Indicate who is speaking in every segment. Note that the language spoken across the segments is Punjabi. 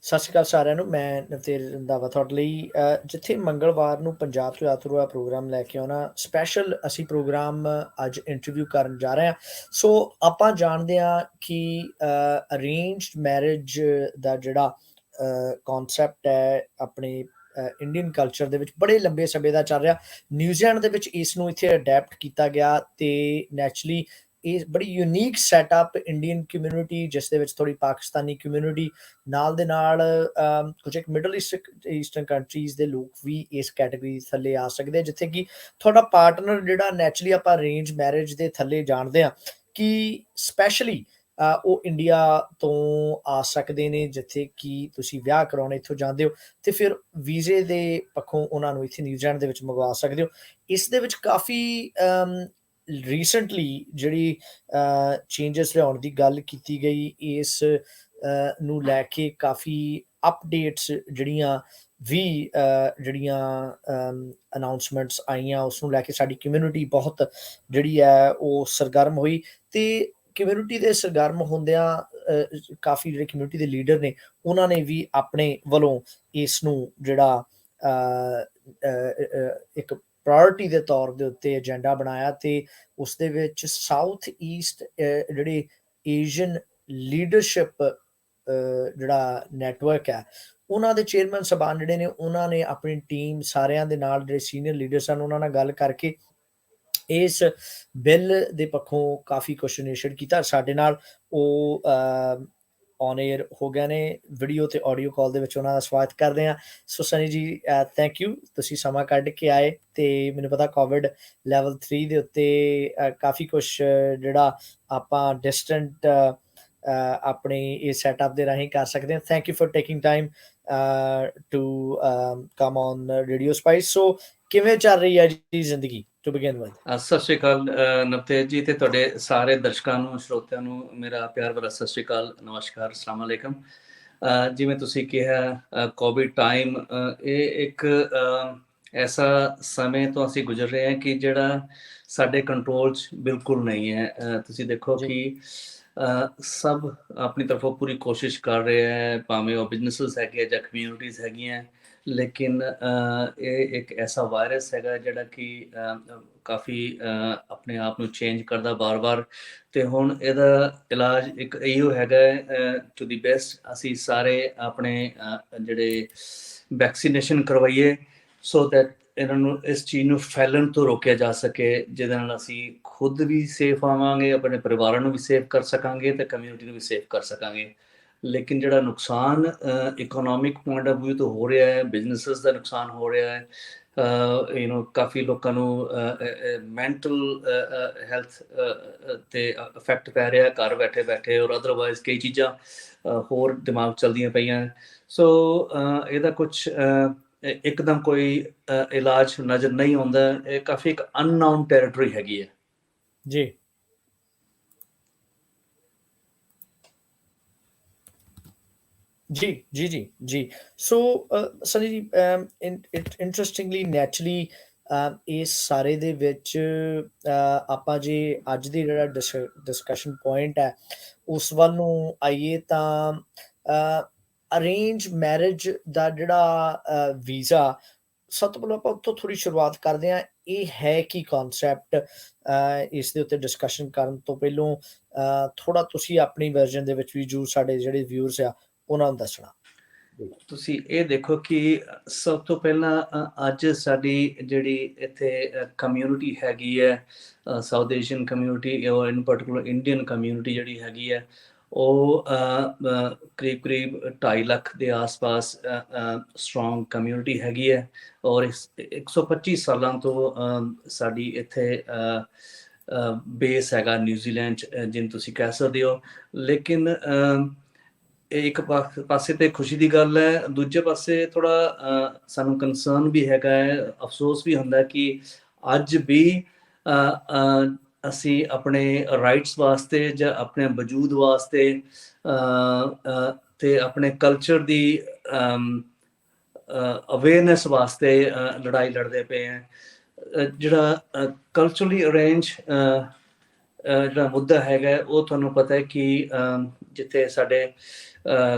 Speaker 1: ਸਤਿ ਸ਼੍ਰੀ ਅਕਾਲ ਸਾਰਿਆਂ ਨੂੰ। ਮੈਂ ਨਵਤੇਜ ਰੰਧਾਵਾ ਤੁਹਾਡੇ ਲਈ ਜਿੱਥੇ ਮੰਗਲਵਾਰ ਨੂੰ ਪੰਜਾਬ ਤੋਂ ਯਾਤਰੂ ਪ੍ਰੋਗਰਾਮ ਲੈ ਕੇ ਆਉਣਾ ਸਪੈਸ਼ਲ ਅਸੀਂ ਪ੍ਰੋਗਰਾਮ ਅੱਜ ਇੰਟਰਵਿਊ ਕਰਨ ਜਾ ਰਹੇ ਹਾਂ। ਸੋ ਆਪਾਂ ਜਾਣਦੇ ਹਾਂ ਕਿ ਅਰੇਂਜਡ ਮੈਰਿਜ ਦਾ ਜਿਹੜਾ ਕਨਸੈਪਟ ਹੈ ਆਪਣੇ ਇੰਡੀਅਨ ਕਲਚਰ ਦੇ ਵਿੱਚ ਬੜੇ ਲੰਬੇ ਸਮੇਂ ਦਾ ਚੱਲ ਰਿਹਾ। ਨਿਊਜ਼ੀਲੈਂਡ ਦੇ ਵਿੱਚ ਇਸ ਨੂੰ ਇੱਥੇ ਅਡੈਪਟ ਕੀਤਾ ਗਿਆ ਤੇ ਨੈਚੁਰਲੀ ਇਹ ਬੜੀ ਯੂਨੀਕ ਸੈਟਅਪ ਇੰਡੀਅਨ ਕਮਿਊਨਿਟੀ, ਜਿਸ ਦੇ ਵਿੱਚ ਥੋੜੀ ਪਾਕਿਸਤਾਨੀ ਕਮਿਊਨਿਟੀ ਨਾਲ ਦੇ ਨਾਲ ਕੁਝ ਇੱਕ ਮਿਡਲ ਈਸਟਰਨ ਕੰਟਰੀਜ਼ ਦੇ ਲੋਕ ਵੀ ਇਸ ਕੈਟਾਗਰੀ ਥੱਲੇ ਆ ਸਕਦੇ ਆ, ਜਿੱਥੇ ਕਿ ਤੁਹਾਡਾ ਪਾਰਟਨਰ ਜਿਹੜਾ ਨੈਚੁਰਲੀ ਆਪਾਂ ਅਰੇਂਜ ਮੈਰਿਜ ਦੇ ਥੱਲੇ ਜਾਣਦੇ ਆ ਕਿ ਸਪੈਸ਼ਲੀ ਉਹ ਇੰਡੀਆ ਤੋਂ ਆ ਸਕਦੇ ਨੇ, ਜਿੱਥੇ ਕਿ ਤੁਸੀਂ ਵਿਆਹ ਕਰਾਉਣੇ ਇੱਥੋਂ ਜਾਂਦੇ ਹੋ ਤੇ ਫਿਰ ਵੀਜ਼ੇ ਦੇ ਪੱਖੋਂ ਉਹਨਾਂ ਨੂੰ ਇੱਥੇ ਨਿਊਜ਼ੀਲੈਂਡ ਦੇ ਵਿੱਚ ਮੰਗਵਾ ਸਕਦੇ ਹੋ। ਇਸ ਦੇ ਵਿੱਚ ਕਾਫੀ ਰੀਸੈਂਟਲੀ ਜਿਹੜੀ ਚੇਂਜਸ ਲਿਆਉਣ ਦੀ ਗੱਲ ਕੀਤੀ ਗਈ, ਇਸ ਨੂੰ ਲੈ ਕੇ ਕਾਫੀ ਅਪਡੇਟਸ ਜਿਹੜੀਆਂ ਅਨਾਉਂਸਮੈਂਟਸ ਆਈਆਂ, ਉਸ ਨੂੰ ਲੈ ਕੇ ਸਾਡੀ ਕਮਿਊਨਿਟੀ ਬਹੁਤ ਜਿਹੜੀ ਹੈ ਉਹ ਸਰਗਰਮ ਹੋਈ ਤੇ ਕਮਿਊਨਿਟੀ ਦੇ ਸਰਗਰਮ ਹੁੰਦਿਆਂ ਕਾਫੀ ਜਿਹੜੇ ਕਮਿਊਨਿਟੀ ਦੇ ਲੀਡਰ ਨੇ ਉਹਨਾਂ ਨੇ ਵੀ ਆਪਣੇ ਵੱਲੋਂ ਇਸ ਨੂੰ ਜਿਹੜਾ ਇੱਕ ਪ੍ਰਾਇੋਰਟੀ ਦੇ ਤੌਰ ਦੇ ਉੱਤੇ ਏਜੰਡਾ ਬਣਾਇਆ ਤੇ ਉਸ ਦੇ ਵਿੱਚ ਸਾਊਥ ਈਸਟ ਜਿਹੜੇ ਏਸ਼ੀਅਨ ਲੀਡਰਸ਼ਿਪ ਜਿਹੜਾ ਨੈਟਵਰਕ ਹੈ ਉਹਨਾਂ ਦੇ ਚੇਅਰਮੈਨ ਸਾਹਿਬਾਨ ਜਿਹੜੇ ਨੇ ਉਹਨਾਂ ਨੇ ਆਪਣੀ ਟੀਮ ਸਾਰਿਆਂ ਦੇ ਨਾਲ ਜਿਹੜੇ ਸੀਨੀਅਰ ਲੀਡਰ ਸਨ ਉਹਨਾਂ ਨਾਲ ਗੱਲ ਕਰਕੇ ਇਸ ਬਿੱਲ ਦੇ ਪੱਖੋਂ ਕਾਫੀ ਕੁਐਸਚਨੇਸ਼ਨ ਕੀਤਾ। ਸਾਡੇ ਨਾਲ ਉਹ ਔਨ 에ਅਰ ਹੋ ਗਏ ਨੇ, ਵੀਡੀਓ ਤੇ ਆਡੀਓ ਕਾਲ ਦੇ ਵਿੱਚ ਉਹਨਾਂ ਦਾ ਸਵਾਗਤ ਕਰਦੇ ਹਾਂ। ਸੋ ਸਨੀ ਜੀ, ਥੈਂਕ ਯੂ, ਤੁਸੀਂ ਸਮਾਂ ਕੱਢ ਕੇ ਆਏ ਤੇ ਮੈਨੂੰ ਪਤਾ ਕੋਵਿਡ ਲੈਵਲ 3 ਦੇ ਉੱਤੇ ਕਾਫੀ ਕੁਛ ਜਿਹੜਾ ਆਪਾਂ ਡਿਸਟੈਂਟ ਆਪਣੇ ਇਸ ਸੈਟਅਪ ਦੇ ਰਾਹੀਂ ਕਰ ਸਕਦੇ ਹਾਂ। Thank you for taking time to come on radio spice. So ਕਿਵੇਂ ਚੱਲ ਰਹੀ ਹੈ ਜੀ ਜ਼ਿੰਦਗੀ ਟੂ ਬਿਗਿਨ ਵਿਦ?
Speaker 2: ਸਤਿ ਸ਼੍ਰੀ ਅਕਾਲ ਨਵਤੇਜ ਜੀ ਤੇ ਤੁਹਾਡੇ ਸਾਰੇ ਦਰਸ਼ਕਾਂ ਨੂੰ, ਸਰੋਤਿਆਂ ਨੂੰ ਮੇਰਾ ਪਿਆਰ ਭਰਾ ਸਤਿ ਸ਼੍ਰੀ ਅਕਾਲ, ਨਮਸਕਾਰ, ਅਸਲਾਮ ਅਲੈਕਮ। ਜਿਵੇਂ ਤੁਸੀਂ ਕਿਹਾ ਕੋਵਿਡ ਟਾਈਮ ਇਹ ਇੱਕ ਐਸਾ ਸਮੇਂ ਤੋਂ ਅਸੀਂ ਗੁਜ਼ਰ ਰਹੇ ਹਾਂ ਕਿ ਜਿਹੜਾ ਸਾਡੇ ਕੰਟਰੋਲ 'ਚ ਬਿਲਕੁਲ ਨਹੀਂ ਹੈ। ਤੁਸੀਂ ਦੇਖੋ ਕਿ ਸਭ ਆਪਣੀ ਤਰਫੋਂ ਪੂਰੀ ਕੋਸ਼ਿਸ਼ ਕਰ ਰਹੇ ਹੈ, ਭਾਵੇਂ ਉਹ ਬਿਜ਼ਨੈਸਿਸ ਹੈਗੇ ਜਾਂ ਕਮਿਊਨਿਟੀਜ਼ ਹੈਗੀਆਂ, ਲੇਕਿਨ ਇਹ ਇੱਕ ਐਸਾ ਵਾਇਰਸ ਹੈਗਾ ਜਿਹੜਾ ਕਿ ਕਾਫੀ ਆਪਣੇ ਆਪ ਨੂੰ ਚੇਂਜ ਕਰਦਾ ਬਾਰ-ਬਾਰ ਤੇ ਹੁਣ ਇਹਦਾ ਇਲਾਜ ਇੱਕ ਇਹੋ ਹੈਗਾ ਟੂ ਦੀ ਬੈਸਟ ਅਸੀਂ ਸਾਰੇ ਆਪਣੇ ਜਿਹੜੇ ਵੈਕਸੀਨੇਸ਼ਨ ਕਰਵਾਈਏ ਸੋ ਦੈਟ ਇਹਨਾਂ ਨੂੰ ਇਸ ਚੀਜ਼ ਨੂੰ ਫੈਲਣ ਤੋਂ ਰੋਕਿਆ ਜਾ ਸਕੇ, ਜਿਹਦੇ ਨਾਲ ਅਸੀਂ ਖੁਦ ਵੀ ਸੇਫ ਆਵਾਂਗੇ, ਆਪਣੇ ਪਰਿਵਾਰਾਂ ਨੂੰ ਵੀ ਸੇਫ ਕਰ ਸਕਾਂਗੇ ਤੇ ਕਮਿਊਨਿਟੀ ਨੂੰ ਵੀ ਸੇਫ ਕਰ ਸਕਾਂਗੇ। ਲੇਕਿਨ ਜਿਹੜਾ ਨੁਕਸਾਨ ਇਕਨੋਮਿਕ ਪੁਆਇੰਟ ਆਫ ਵਿਊ ਤੋਂ ਹੋ ਰਿਹਾ ਹੈ, ਬਿਜ਼ਨੈਸਿਸ ਦਾ ਨੁਕਸਾਨ ਹੋ ਰਿਹਾ ਹੈ, ਕਾਫੀ ਲੋਕਾਂ ਨੂੰ ਮੈਂਟਲ ਹੈਲਥ ਤੇ ਇਫੈਕਟ ਪੈ ਰਿਹਾ ਘਰ ਬੈਠੇ ਬੈਠੇ, ਔਰ ਅਦਰਵਾਈਜ਼ ਕਈ ਚੀਜ਼ਾਂ ਹੋਰ ਦਿਮਾਗ ਚਲਦੀਆਂ ਪਈਆਂ। ਸੋ ਇਹਦਾ ਕੁਛ ਇੱਕਦਮ ਕੋਈ ਇਲਾਜ ਨਜ਼ਰ ਨਹੀਂ ਆਉਂਦਾ, ਇਹ ਕਾਫੀ ਇੱਕ ਅਨਨੋਨ ਟੈਰੀਟਰੀ ਹੈਗੀ ਹੈ
Speaker 1: ਜੀ। ਜੀ ਜੀ ਜੀ ਜੀ। ਸੋ ਸਨੀ ਜੀ, ਇੰਟਰਸਟਿੰਗਲੀ ਨੈਚੁਰਲੀ ਇਸ ਸਾਰੇ ਦੇ ਵਿੱਚ ਆਪਾਂ ਜੇ ਅੱਜ ਦੀ ਜਿਹੜਾ ਡਿਸਕਸ਼ਨ ਪੁਆਇੰਟ ਹੈ ਉਸ ਵੱਲ ਨੂੰ ਆਈਏ ਤਾਂ ਅਰੇਂਜ ਮੈਰਿਜ ਦਾ ਜਿਹੜਾ ਵੀਜ਼ਾ, ਸਭ ਤੋਂ ਪਹਿਲਾਂ ਆਪਾਂ ਉੱਥੋਂ ਥੋੜ੍ਹੀ ਸ਼ੁਰੂਆਤ ਕਰਦੇ ਹਾਂ। ਇਹ ਹੈ ਕੀ ਕਨਸੈਪਟ? ਇਸ ਦੇ ਉੱਤੇ ਡਿਸਕਸ਼ਨ ਕਰਨ ਤੋਂ ਪਹਿਲਾਂ ਥੋੜਾ ਤੁਸੀਂ ਆਪਣੀ ਵਰਜ਼ਨ ਦੇ ਵਿੱਚ ਵੀ ਜੋ ਸਾਡੇ ਜਿਹੜੇ ਵਿਊਅਰਸ ਆ ਉਹਨਾਂ ਨੂੰ ਦੱਸਣਾ।
Speaker 2: ਤੁਸੀਂ ਇਹ ਦੇਖੋ ਕਿ ਸਭ ਤੋਂ ਪਹਿਲਾਂ ਅੱਜ ਸਾਡੀ ਜਿਹੜੀ ਇੱਥੇ ਕਮਿਊਨਿਟੀ ਹੈਗੀ ਹੈ, ਸਾਊਥ ਏਸ਼ੀਅਨ ਕਮਿਊਨਿਟੀ ਔਰ ਇਨ ਪਾਰਟਿਕੂਲਰ ਇੰਡੀਅਨ ਕਮਿਊਨਿਟੀ ਜਿਹੜੀ ਹੈਗੀ ਹੈ, ਉਹ ਕਰੀਬ 2.5 ਲੱਖ ਦੇ ਆਸ-ਪਾਸ ਸਟਰੋਂਗ ਕਮਿਊਨਿਟੀ ਹੈਗੀ ਹੈ ਔਰ 125 ਸਾਲਾਂ ਤੋਂ ਸਾਡੀ ਇੱਥੇ ਬੇਸ ਹੈਗਾ ਨਿਊਜ਼ੀਲੈਂਡ 'ਚ, ਜਿਹਨੂੰ ਤੁਸੀਂ ਕਹਿ ਸਕਦੇ ਹੋ। ਲੇਕਿਨ ਇਹ ਇੱਕ ਪਾਸੇ ਤੇ ਖੁਸ਼ੀ ਦੀ ਗੱਲ ਹੈ, ਦੂਜੇ ਪਾਸੇ ਥੋੜਾ ਸਾਨੂੰ ਕੰਸਰਨ ਵੀ ਹੈਗਾ ਹੈ, ਅਫਸੋਸ ਵੀ ਹੁੰਦਾ ਕਿ ਅੱਜ ਵੀ ਅਸੀਂ ਆਪਣੇ ਰਾਈਟਸ ਵਾਸਤੇ ਜਾਂ ਆਪਣੇ ਵਜੂਦ ਵਾਸਤੇ ਤੇ ਆਪਣੇ ਕਲਚਰ ਦੀ ਅਵੇਅਰਨੈਸ ਵਾਸਤੇ ਲੜਾਈ ਲੜਦੇ ਪਏ ਹੈ। ਜਿਹੜਾ ਕਲਚਰਲੀ ਅਰੇਂਜ ਜਿਹੜਾ ਮੁੱਦਾ ਹੈਗਾ ਉਹ ਤੁਹਾਨੂੰ ਪਤਾ ਹੈ ਕਿ ਜਿੱਥੇ ਸਾਡੇ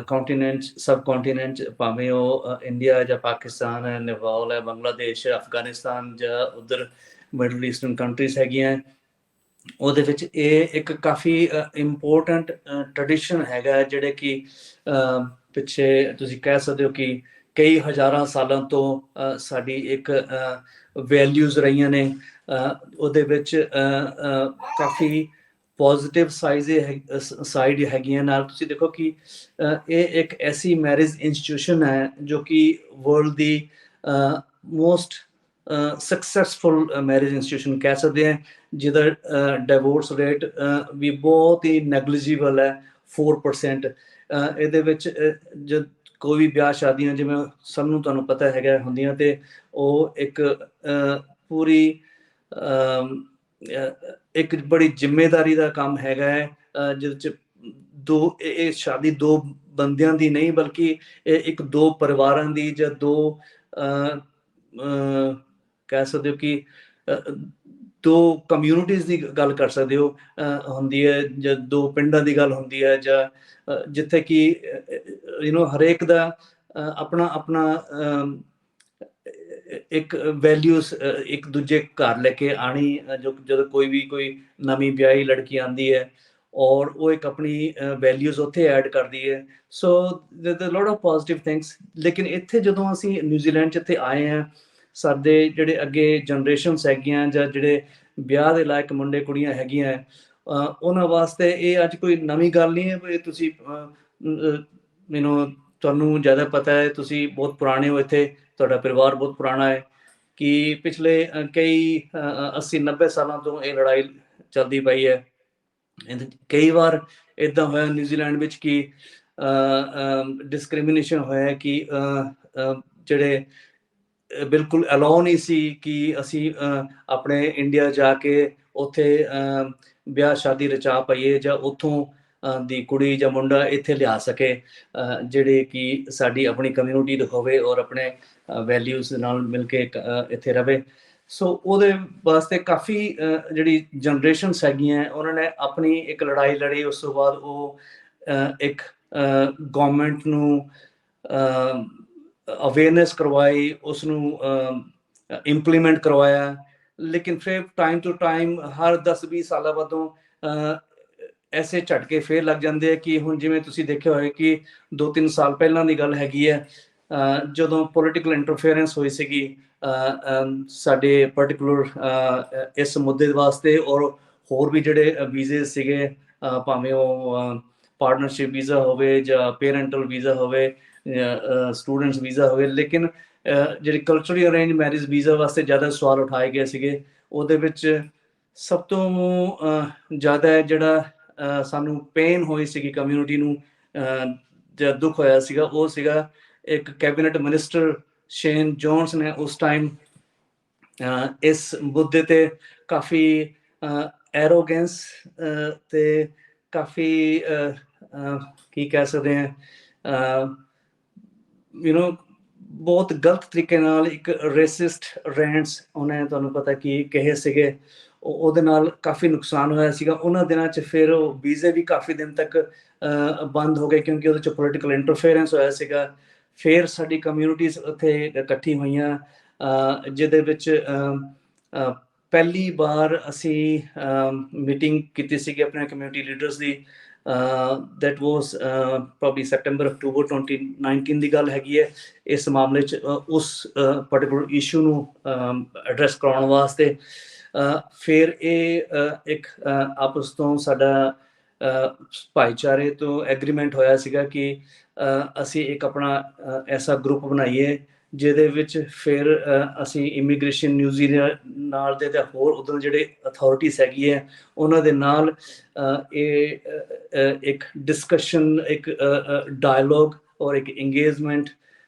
Speaker 2: ਕੌਂਟੀਨੈਂਟ ਸਬ ਕੌਂਟੀਨੈਂਟ ਭਾਵੇਂ ਉਹ ਇੰਡੀਆ ਜਾਂ ਪਾਕਿਸਤਾਨ ਹੈ, ਨੇਪਾਲ ਹੈ, ਬੰਗਲਾਦੇਸ਼, ਅਫਗਾਨਿਸਤਾਨ ਜਾਂ ਉੱਧਰ ਮਿਡਲ ਈਸਟਰਨ ਕੰਟਰੀਜ਼ ਹੈਗੀਆਂ, ਉਹਦੇ ਵਿੱਚ ਇਹ ਇੱਕ ਕਾਫੀ ਇੰਪੋਰਟੈਂਟ ਟ੍ਰੈਡੀਸ਼ਨ ਹੈਗਾ, ਜਿਹੜੇ ਕਿ ਪਿੱਛੇ ਤੁਸੀਂ ਕਹਿ ਸਕਦੇ ਹੋ ਕਿ ਕਈ ਹਜ਼ਾਰਾਂ ਸਾਲਾਂ ਤੋਂ ਸਾਡੀ ਇੱਕ ਵੈਲਿਊਜ਼ ਰਹੀਆਂ ਨੇ। ਉਹਦੇ ਵਿੱਚ ਕਾਫੀ ਪੋਜ਼ਿਟਿਵ ਸਾਈਡ ਹੈਗੀਆਂ। ਨਾਲ ਤੁਸੀਂ ਦੇਖੋ ਕਿ ਇਹ ਇੱਕ ਐਸੀ ਮੈਰਿਜ ਇੰਸਟੀਟਿਊਸ਼ਨ ਹੈ ਜੋ ਕਿ ਵਰਲਡ ਦੀ ਮੋਸਟ ਸਕਸੈਸਫੁਲ ਮੈਰਿਜ ਇੰਸਟੀਟਿਊਸ਼ਨ ਕਹਿ ਸਕਦੇ ਹਾਂ, ਜਿਹਦਾ ਡਿਵੋਰਸ ਰੇਟ ਵੀ ਬਹੁਤ ਹੀ ਨੈਗਲੀਜੀਬਲ ਹੈ, 4%। ਇਹਦੇ ਵਿੱਚ ਜਦ ਕੋਈ ਵੀ ਵਿਆਹ ਸ਼ਾਦੀਆਂ ਜਿਵੇਂ ਸਭ ਨੂੰ ਤੁਹਾਨੂੰ ਪਤਾ ਹੈਗਾ ਹੁੰਦੀਆਂ, ਤੇ ਉਹ ਇੱਕ ਪੂਰੀ ਇੱਕ ਬੜੀ ਜ਼ਿੰਮੇਦਾਰੀ ਦਾ ਕੰਮ ਹੈਗਾ ਹੈ, ਜਿਹਦੇ 'ਚ ਇਹ ਸ਼ਾਦੀ ਦੋ ਬੰਦਿਆਂ ਦੀ ਨਹੀਂ, ਬਲਕਿ ਇਹ ਇੱਕ ਦੋ ਪਰਿਵਾਰਾਂ ਦੀ ਜਾਂ ਦੋ ਕਹਿ ਸਕਦੇ ਹੋ ਕਿ ਦੋ ਕਮਿਊਨਿਟੀਜ਼ ਦੀ ਗੱਲ ਕਰ ਸਕਦੇ ਹੋ ਹੁੰਦੀ ਹੈ, ਜਾਂ ਦੋ ਪਿੰਡਾਂ ਦੀ ਗੱਲ ਹੁੰਦੀ ਹੈ, ਜਾਂ ਜਿੱਥੇ ਕਿ ਹਰੇਕ ਦਾ ਆਪਣਾ ਆਪਣਾ ਇੱਕ ਵੈਲਿਊਜ਼ ਇੱਕ ਦੂਜੇ ਘਰ ਲੈ ਕੇ ਆਣੀ। ਜਦੋਂ ਕੋਈ ਨਵੀਂ ਵਿਆਹੀ ਲੜਕੀ ਆਉਂਦੀ ਹੈ ਔਰ ਉਹ ਇੱਕ ਆਪਣੀ ਵੈਲਿਊਜ਼ ਉੱਥੇ ਐਡ ਕਰਦੀ ਹੈ। ਸੋ ਲੋਟ ਆਫ ਪੋਜ਼ਿਟਿਵ ਥਿੰਗਸ। ਲੇਕਿਨ ਇੱਥੇ ਜਦੋਂ ਅਸੀਂ ਨਿਊਜ਼ੀਲੈਂਡ 'ਚ ਇੱਥੇ ਆਏ ਹਾਂ, ਸਾਡੇ ਜਿਹੜੇ ਅੱਗੇ ਜਨਰੇਸ਼ਨਸ ਹੈਗੀਆਂ ਜਾਂ ਜਿਹੜੇ ਵਿਆਹ ਦੇ ਲਾਇਕ ਮੁੰਡੇ ਕੁੜੀਆਂ ਹੈਗੀਆਂ, ਉਹਨਾਂ ਵਾਸਤੇ ਇਹ ਅੱਜ ਕੋਈ ਨਵੀਂ ਗੱਲ ਨਹੀਂ ਹੈ। ਵੀ ਤੁਸੀਂ ਤੁਹਾਨੂੰ ਜ਼ਿਆਦਾ ਪਤਾ ਹੈ, ਤੁਸੀਂ ਬਹੁਤ ਪੁਰਾਣੇ ਹੋ ਇੱਥੇ, ਤੁਹਾਡਾ ਪਰਿਵਾਰ ਬਹੁਤ ਪੁਰਾਣਾ ਹੈ, ਕਿ ਪਿਛਲੇ ਕਈ 80-90 ਸਾਲਾਂ ਤੋਂ ਇਹ ਲੜਾਈ ਚੱਲਦੀ ਪਈ ਹੈ। ਕਈ ਵਾਰ ਇੱਦਾਂ ਹੋਇਆ ਨਿਊਜ਼ੀਲੈਂਡ ਵਿੱਚ ਕਿ ਡਿਸਕ੍ਰਿਮੀਨੇਸ਼ਨ ਹੋਇਆ, ਕਿ ਜਿਹੜੇ ਬਿਲਕੁਲ ਅਲਾਉ ਨਹੀਂ ਸੀ ਕਿ ਅਸੀਂ ਆਪਣੇ ਇੰਡੀਆ ਜਾ ਕੇ ਉੱਥੇ ਵਿਆਹ ਸ਼ਾਦੀ ਰਚਾ ਪਾਈਏ, ਜਾਂ ਉੱਥੋਂ ਦੀ ਕੁੜੀ ਜਾਂ ਮੁੰਡਾ ਇੱਥੇ ਲਿਆ ਸਕੇ, ਜਿਹੜੇ ਕਿ ਸਾਡੀ ਆਪਣੀ ਕਮਿਊਨਿਟੀ ਦਿਖਾਵੇ ਔਰ ਆਪਣੇ ਵੈਲਿਊਜ਼ ਨਾਲ ਮਿਲ ਕੇ ਇੱਥੇ ਰਵੇ। ਸੋ ਉਹਦੇ ਵਾਸਤੇ ਕਾਫੀ ਜਿਹੜੀ ਜਨਰੇਸ਼ਨਸ ਹੈਗੀਆਂ, ਉਹਨਾਂ ਨੇ ਆਪਣੀ ਇੱਕ ਲੜਾਈ ਲੜੀ। ਉਸ ਤੋਂ ਬਾਅਦ ਉਹ ਇੱਕ ਗੌਰਮੈਂਟ ਨੂੰ ਅਵੇਅਰਨੈਸ ਕਰਵਾਈ, ਉਸ ਨੂੰ ਇੰਪਲੀਮੈਂਟ ਕਰਵਾਇਆ। ਲੇਕਿਨ ਫਿਰ ਟਾਈਮ ਟੂ ਟਾਈਮ ਹਰ 10-20 ਸਾਲਾਂ ਬਾਅਦੋਂ ਐਸੇ ਝਟਕੇ ਫੇਰ ਲੱਗ ਜਾਂਦੇ ਆ, ਕਿ ਹੁਣ ਜਿਵੇਂ ਤੁਸੀਂ ਦੇਖਿਆ ਹੋਇਆ ਕਿ 2-3 ਸਾਲ ਪਹਿਲਾਂ ਦੀ ਗੱਲ ਹੈਗੀ ਹੈ, ਜਦੋਂ ਪੋਲੀਟੀਕਲ ਇੰਟਰਫੇਰੈਂਸ ਹੋਈ ਸੀਗੀ ਸਾਡੇ ਪਰਟੀਕੂਲਰ ਇਸ ਮੁੱਦੇ ਵਾਸਤੇ, ਔਰ ਹੋਰ ਵੀ ਜਿਹੜੇ ਵੀਜ਼ੇ ਸੀਗੇ, ਭਾਵੇਂ ਉਹ ਪਾਰਟਨਰਸ਼ਿਪ ਵੀਜ਼ਾ ਹੋਵੇ ਜਾਂ ਪੇਰੈਂਟਲ ਵੀਜ਼ਾ ਹੋਵੇ, ਸਟੂਡੈਂਟਸ ਵੀਜ਼ਾ ਹੋਵੇ। ਲੇਕਿਨ ਜਿਹੜੀ ਕਲਚਰਲੀ ਅਰੇਂਜ ਮੈਰਿਜ ਵੀਜ਼ਾ ਵਾਸਤੇ ਜ਼ਿਆਦਾ ਸਵਾਲ ਉਠਾਏ ਗਏ ਸੀਗੇ। ਉਹਦੇ ਵਿੱਚ ਸਭ ਤੋਂ ਜ਼ਿਆਦਾ ਜਿਹੜਾ ਸਾਨੂੰ ਪੇਨ ਹੋਈ ਸੀਗੀ ਕਮਿਊਨਿਟੀ ਨੂੰ, ਜਾਂ ਦੁੱਖ ਹੋਇਆ ਸੀਗਾ, ਉਹ ਸੀਗਾ ਇੱਕ ਕੈਬਨਿਟ ਮਿਨਿਸਟਰ ਸ਼ੇਨ ਜੋਨਸ ਨੇ ਉਸ ਟਾਈਮ ਇਸ ਮੁੱਦੇ ਤੇ ਕਾਫੀ ਐਰੋਗੈਂਸ ਤੇ ਕਾਫੀ ਕੀ ਕਹਿ ਸਕਦੇ ਹਾਂ, ਬਹੁਤ ਗਲਤ ਤਰੀਕੇ ਨਾਲ ਇੱਕ ਰੇਸਿਸਟ ਰੈਂਟਸ ਉਹਨੇ, ਤੁਹਾਨੂੰ ਪਤਾ ਕੀ ਕਹੇ ਸੀਗੇ, ਉਹਦੇ ਨਾਲ ਕਾਫੀ ਨੁਕਸਾਨ ਹੋਇਆ ਸੀਗਾ ਉਹਨਾਂ ਦਿਨਾਂ 'ਚ। ਫਿਰ ਉਹ ਵੀਜ਼ੇ ਵੀ ਕਾਫੀ ਦਿਨ ਤੱਕ ਬੰਦ ਹੋ ਗਏ, ਕਿਉਂਕਿ ਉਹਦੇ 'ਚ ਪੋਲੀਟੀਕਲ ਇੰਟਰਫੇਰੈਂਸ ਹੋਇਆ ਸੀਗਾ। ਫਿਰ ਸਾਡੀ ਕਮਿਊਨਿਟੀਜ਼ ਉੱਥੇ ਇਕੱਠੀ ਹੋਈਆਂ, ਜਿਹਦੇ ਵਿੱਚ ਪਹਿਲੀ ਵਾਰ ਅਸੀਂ ਮੀਟਿੰਗ ਕੀਤੀ ਸੀਗੀ ਆਪਣੇ community leaders the. That was probably September-October 2019 ਦੀ ਗੱਲ ਹੈਗੀ ਹੈ। ਇਸ ਮਾਮਲੇ 'ਚ ਉਸ ਪਰਟੀਕੂਲਰ ਇਸ਼ੂ ਨੂੰ ਐਡਰੈਸ ਕਰਾਉਣ ਵਾਸਤੇ ਫਿਰ ਇਹ ਇੱਕ ਆਪਸ ਤੋਂ ਸਾਡਾ ਭਾਈਚਾਰੇ ਤੋਂ ਐਗਰੀਮੈਂਟ ਹੋਇਆ ਸੀਗਾ ਕਿ ਅਸੀਂ ਇੱਕ ਆਪਣਾ ਐਸਾ ਗਰੁੱਪ ਬਣਾਈਏ, ਜਿਹਦੇ ਵਿੱਚ ਫਿਰ ਅਸੀਂ ਇਮੀਗ੍ਰੇਸ਼ਨ ਨਿਊਜ਼ੀਲੈਂਡ ਨਾਲ ਦੇ ਜਾਂ ਹੋਰ ਉੱਧਰ ਜਿਹੜੇ ਅਥਾਰਟੀਜ਼ ਹੈਗੀ ਹੈ ਉਹਨਾਂ ਦੇ ਨਾਲ ਇਹ ਇੱਕ ਡਿਸਕਸ਼ਨ, ਇੱਕ ਡਾਇਲੋਗ ਔਰ ਇੱਕ ਇੰਗੇਜਮੈਂਟ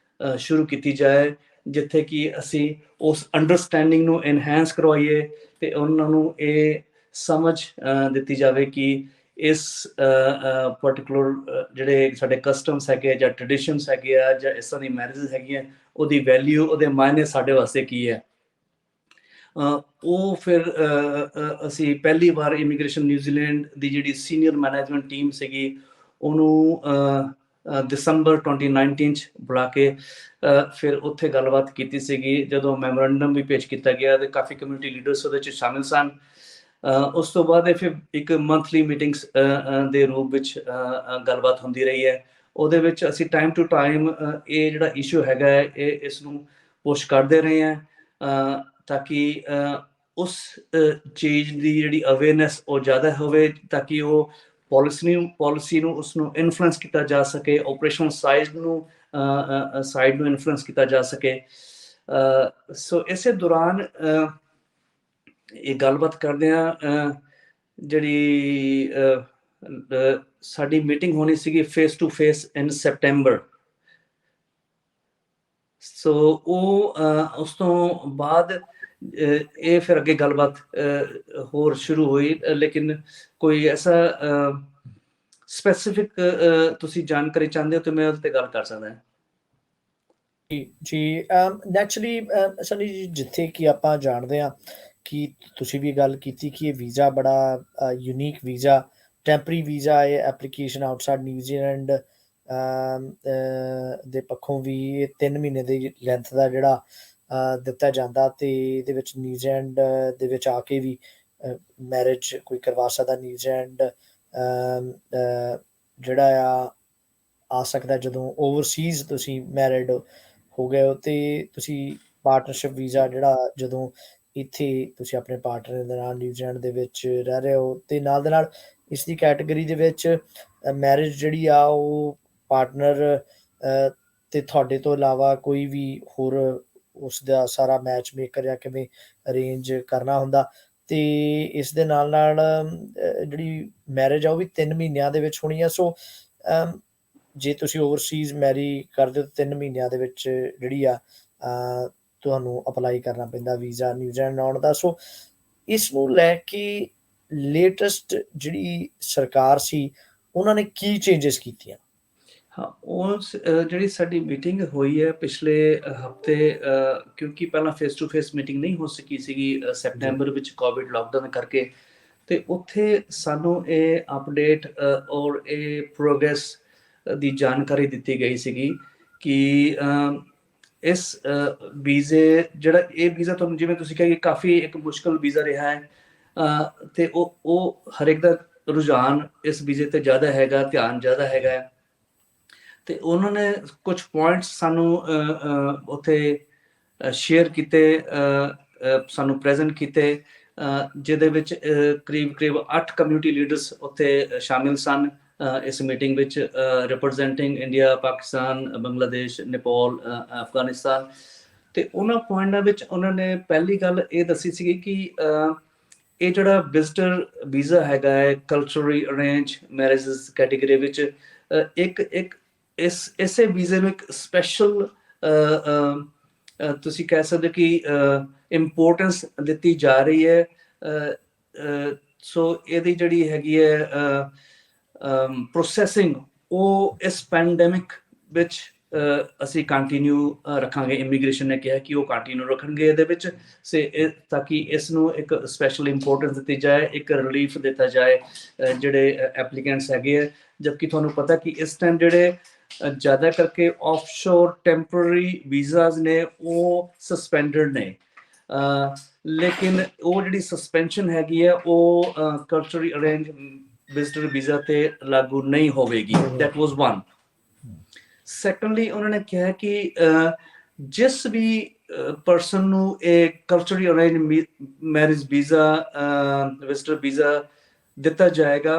Speaker 2: ਸ਼ੁਰੂ ਕੀਤੀ ਜਾਏ, ਜਿੱਥੇ ਕਿ ਅਸੀਂ ਉਸ ਅੰਡਰਸਟੈਂਡਿੰਗ ਨੂੰ ਐਨਹਾਂਸ ਕਰਵਾਈਏ ਤੇ ਉਹਨਾਂ ਨੂੰ ਇਹ ਸਮਝ ਦਿੱਤੀ ਜਾਵੇ ਕਿ ਇਸ ਪਰਟੀਕੂਲਰ ਜਿਹੜੇ ਸਾਡੇ ਕਸਟਮਸ ਹੈਗੇ ਜਾਂ ਟ੍ਰੈਡੀਸ਼ਨਸ ਹੈਗੇ ਆ ਜਾਂ ਇਸ ਤਰ੍ਹਾਂ ਦੀ ਮੈਰਿਜਸ ਹੈਗੀਆਂ, ਉਹਦੀ ਵੈਲਿਊ, ਉਹਦੇ ਮਾਇਨੇ ਸਾਡੇ ਵਾਸਤੇ ਕੀ ਹੈ। ਉਹ ਫਿਰ ਅਸੀਂ ਪਹਿਲੀ ਵਾਰ ਇਮੀਗ੍ਰੇਸ਼ਨ ਨਿਊਜ਼ੀਲੈਂਡ ਦੀ ਜਿਹੜੀ ਸੀਨੀਅਰ ਮੈਨੇਜਮੈਂਟ ਟੀਮ ਸੀਗੀ, ਉਹਨੂੰ ਦਸੰਬਰ 2019 ਚ ਬੁਲਾ ਕੇ ਫਿਰ ਉੱਥੇ ਗੱਲਬਾਤ ਕੀਤੀ ਸੀਗੀ। ਜਦੋਂ ਮੈਮੋਰੈਂਡਮ ਵੀ ਪੇਸ਼ ਕੀਤਾ ਗਿਆ ਤੇ ਕਾਫੀ ਕਮਿਊਨਿਟੀ ਲੀਡਰਸ ਉਹਦੇ ਚ ਸ਼ਾਮਿਲ ਸਨ। ਉਸ ਤੋਂ ਬਾਅਦ ਇਹ ਫਿਰ ਇੱਕ ਮੰਥਲੀ ਮੀਟਿੰਗਸ ਦੇ ਰੂਪ ਵਿੱਚ ਗੱਲਬਾਤ ਹੁੰਦੀ ਰਹੀ ਹੈ। ਉਹਦੇ ਵਿੱਚ ਅਸੀਂ ਟਾਈਮ ਟੂ ਟਾਈਮ ਇਹ ਜਿਹੜਾ ਇਸ਼ੂ ਹੈਗਾ ਹੈ ਇਸ ਨੂੰ ਪੁਸ਼ ਕਰਦੇ ਰਹੇ ਹਾਂ ਤਾਂ ਕਿ ਉਸ ਚੀਜ਼ ਦੀ ਜਿਹੜੀ ਅਵੇਅਰਨੈਸ ਉਹ ਜ਼ਿਆਦਾ ਹੋਵੇ, ਤਾਂ ਕਿ ਉਹ ਪਾਲਿਸੀ ਨੂੰ ਉਸਨੂੰ ਇਨਫਲੂਐਂਸ ਕੀਤਾ ਜਾ ਸਕੇ, ਆਪਰੇਸ਼ਨਲ ਸਾਈਡ ਨੂੰ ਇਨਫਲੂਐਂਸ ਕੀਤਾ ਜਾ ਸਕੇ। ਸੋ ਇਸੇ ਦੌਰਾਨ ਇਹ ਗੱਲਬਾਤ ਕਰਦੇ ਹਾਂ ਜਿਹੜੀ ਸਾਡੀ ਮੀਟਿੰਗ ਹੋਣੀ ਸੀਗੀ face to face in September. So ਉਹ ਉਸ ਤੋਂ ਬਾਅਦ ਇਹ ਫਿਰ ਅੱਗੇ ਗੱਲਬਾਤ ਹੋਰ ਸ਼ੁਰੂ ਹੋਈ। ਲੇਕਿਨ ਕੋਈ ਐਸਾ ਸਪੈਸੀਫਿਕ ਤੁਸੀਂ ਜਾਣਕਾਰੀ ਚਾਹੁੰਦੇ ਹੋ ਤਾਂ ਮੈਂ ਉਹਦੇ ਤੇ ਗੱਲ ਕਰ ਸਕਦਾ।
Speaker 1: ਜੀ ਨੈਚੁਰਲੀ ਸਨੀ ਜੀ, ਜਿੱਥੇ ਕਿ ਆਪਾਂ ਜਾਣਦੇ ਹਾਂ ਕਿ ਤੁਸੀਂ ਵੀ ਗੱਲ ਕੀਤੀ ਕਿ ਇਹ ਵੀਜ਼ਾ ਬੜਾ ਯੂਨੀਕ ਵੀਜ਼ਾ, ਟੈਂਪਰਰੀ ਵੀਜ਼ਾ ਹੈ, ਐਪਲੀਕੇਸ਼ਨ ਆਊਟਸਾਈਡ ਨਿਊਜ਼ੀਲੈਂਡ ਦੇ ਪੱਖੋਂ ਵੀ ਇਹ 3 ਮਹੀਨੇ ਦੀ ਲੈਂਥ ਦਾ ਜਿਹੜਾ ਦਿੱਤਾ ਜਾਂਦਾ, ਤੇ ਇਹਦੇ ਵਿੱਚ ਨਿਊਜ਼ੀਲੈਂਡ ਦੇ ਵਿੱਚ ਆ ਕੇ ਵੀ ਮੈਰਿਜ ਕੋਈ ਕਰਵਾ ਸਕਦਾ। ਨਿਊਜ਼ੀਲੈਂਡ ਜਿਹੜਾ ਆ ਸਕਦਾ ਜਦੋਂ ਓਵਰਸੀਜ਼ ਤੁਸੀਂ ਮੈਰਿਡ ਹੋ ਗਏ ਹੋ, ਤੇ ਤੁਸੀਂ ਪਾਰਟਨਰਸ਼ਿਪ ਵੀਜ਼ਾ ਜਿਹੜਾ ਜਦੋਂ ਇੱਥੇ ਤੁਸੀਂ ਆਪਣੇ ਪਾਰਟਨਰ ਦੇ ਨਾਲ ਨਿਊਜ਼ੀਲੈਂਡ ਦੇ ਵਿੱਚ ਰਹਿ ਰਹੇ ਹੋ, ਤੇ ਨਾਲ ਦੇ ਨਾਲ ਇਸ ਦੀ ਕੈਟੇਗਰੀ ਦੇ ਵਿੱਚ ਮੈਰਿਜ ਜਿਹੜੀ ਆ ਉਹ ਪਾਰਟਨਰ ਤੇ ਤੁਹਾਡੇ ਤੋਂ ਇਲਾਵਾ ਕੋਈ ਵੀ ਹੋਰ ਉਸ ਦਾ ਸਾਰਾ ਮੈਚ ਮੇਕਰ ਜਾਂ ਕਿਵੇਂ ਅਰੇਂਜ ਕਰਨਾ ਹੁੰਦਾ। ਤੇ ਇਸ ਦੇ ਨਾਲ ਨਾਲ ਜਿਹੜੀ ਮੈਰਿਜ ਆ ਉਹ ਵੀ 3 ਮਹੀਨਿਆਂ ਦੇ ਵਿੱਚ ਹੋਣੀ ਆ। ਸੋ ਜੇ ਤੁਸੀਂ ਓਵਰਸੀਜ਼ ਮੈਰੀ ਕਰਦੇ ਹੋ 3 ਮਹੀਨਿਆਂ ਦੇ ਵਿੱਚ ਜਿਹੜੀ ਆ ਤੁਹਾਨੂੰ ਅਪਲਾਈ ਕਰਨਾ ਪੈਂਦਾ ਵੀਜ਼ਾ ਨਿਊਜ਼ੀਲੈਂਡ ਆਉਣ ਦਾ। ਸੋ ਇਸ ਨੂੰ ਲੈ ਕੇ ਲੇਟੈਸਟ ਜਿਹੜੀ ਸਰਕਾਰ ਸੀ ਉਹਨਾਂ ਨੇ ਕੀ ਚੇਂਜਸ ਕੀਤੀਆਂ?
Speaker 2: ਹਾਂ, ਉਸ ਜਿਹੜੀ ਸਾਡੀ ਮੀਟਿੰਗ ਹੋਈ ਹੈ ਪਿਛਲੇ ਹਫਤੇ, ਕਿਉਂਕਿ ਪਹਿਲਾਂ ਫੇਸ ਟੂ ਫੇਸ ਮੀਟਿੰਗ ਨਹੀਂ ਹੋ ਸਕੀ ਸੀਗੀ ਸੈਪਟੈਂਬਰ ਵਿੱਚ ਕੋਵਿਡ ਲਾਕਡਾਊਨ ਕਰਕੇ, ਤੇ ਉੱਥੇ ਸਾਨੂੰ ਇਹ ਅਪਡੇਟ ਔਰ ਇਹ ਪ੍ਰੋਗਰੈਸ ਦੀ ਜਾਣਕਾਰੀ ਦਿੱਤੀ ਗਈ ਸੀਗੀ ਕਿ ਇਸ ਵੀਜ਼ੇ ਜਿਹੜਾ ਇਹ ਵੀਜ਼ਾ ਤੁਹਾਨੂੰ ਜਿਵੇਂ ਤੁਸੀਂ ਕਿਹਾ ਕਿ ਕਾਫੀ ਇੱਕ ਮੁਸ਼ਕਲ ਵੀਜ਼ਾ ਰਿਹਾ ਹੈ, ਤੇ ਉਹ ਹਰ ਇੱਕ ਦਾ ਰੁਝਾਨ ਇਸ ਵੀਜ਼ੇ ਤੇ ਜ਼ਿਆਦਾ ਹੈਗਾ, ਧਿਆਨ ਜ਼ਿਆਦਾ ਹੈਗਾ। ਤੇ ਉਹਨਾਂ ਨੇ ਕੁਝ ਪੁਆਇੰਟਸ ਸਾਨੂੰ ਉੱਥੇ ਸ਼ੇਅਰ ਕੀਤੇ, ਸਾਨੂੰ ਪ੍ਰੈਜ਼ੈਂਟ ਕੀਤੇ, ਜਿਹਦੇ ਵਿੱਚ ਕਰੀਬ 8 ਕਮਿਊਨਿਟੀ ਲੀਡਰਸ ਉੱਥੇ ਸ਼ਾਮਿਲ ਸਨ ਇਸ ਮੀਟਿੰਗ ਵਿੱਚ, ਰਿਪਰੈਜ਼ੈਂਟਿੰਗ ਇੰਡੀਆ, ਪਾਕਿਸਤਾਨ, ਬੰਗਲਾਦੇਸ਼, ਨੇਪਾਲ, ਅਫਗਾਨਿਸਤਾਨ। ਤੇ ਉਹਨਾਂ ਪੁਆਇੰਟਾਂ ਵਿੱਚ ਉਹਨਾਂ ਨੇ ਪਹਿਲੀ ਗੱਲ ਇਹ ਦੱਸੀ ਸੀਗੀ ਕਿ ਇਹ ਜਿਹੜਾ ਵਿਜ਼ਟਰ ਵੀਜ਼ਾ ਹੈਗਾ ਹੈ ਕਲਚਰਲੀ ਅਰੇਂਜ ਮੈਰਿਜਸ ਕੈਟੇਗਰੀ ਵਿੱਚ, ਇੱਕ ਇਸੇ ਵੀਜ਼ੇ ਨੂੰ ਇੱਕ ਸਪੈਸ਼ਲ ਤੁਸੀਂ ਕਹਿ ਸਕਦੇ ਕਿ ਇੰਪੋਰਟੈਂਸ ਦਿੱਤੀ ਜਾ ਰਹੀ ਹੈ। ਸੋ ਇਹਦੀ ਜਿਹੜੀ ਹੈਗੀ ਹੈ ਪ੍ਰੋਸੈਸਿੰਗ ਉਹ ਇਸ ਪੈਂਡੈਮਿਕ ਵਿੱਚ ਅਸੀਂ ਕੰਟੀਨਿਊ ਰੱਖਾਂਗੇ। ਇਮੀਗ੍ਰੇਸ਼ਨ ਨੇ ਕਿਹਾ ਕਿ ਉਹ ਕੰਟੀਨਿਊ ਰੱਖਣਗੇ ਇਹਦੇ ਵਿੱਚ, ਤਾਂ ਕਿ ਇਸ ਨੂੰ ਇੱਕ ਸਪੈਸ਼ਲ ਇੰਪੋਰਟੈਂਸ ਦਿੱਤੀ ਜਾਏ, ਇੱਕ ਰਿਲੀਫ ਦਿੱਤਾ ਜਾਏ ਜਿਹੜੇ ਐਪਲੀਕੈਂਟਸ ਹੈਗੇ ਆ। ਜਦਕਿ ਤੁਹਾਨੂੰ ਪਤਾ ਕਿ ਇਸ ਟਾਈਮ ਜਿਹੜੇ ਜ਼ਿਆਦਾ ਕਰਕੇ ਆਫਸ਼ੋਰ ਟੈਂਪਰਰੀ ਵੀਜ਼ਾਸ ਨੇ ਉਹ ਸਸਪੈਂਡਡ ਨੇ, ਲੇਕਿਨ ਉਹ ਜਿਹੜੀ ਸਸਪੈਂਸ਼ਨ ਹੈਗੀ ਹੈ ਉਹ ਕਲਚਰਲੀ ਅਰੇਂਜ ਵਿਜ਼ਟਰ ਵੀਜ਼ਾ ਤੇ ਲਾਗੂ ਨਹੀਂ ਹੋਵੇਗੀ। That was one. ਸੈਕੰਡਲੀ ਉਹਨਾਂ ਨੇ ਕਿਹਾ ਕਿ ਜਿਸ ਵੀ ਪਰਸਨ ਨੂੰ ਇਹ culturally arrange marriage visa visitor visa ਦਿੱਤਾ ਜਾਏਗਾ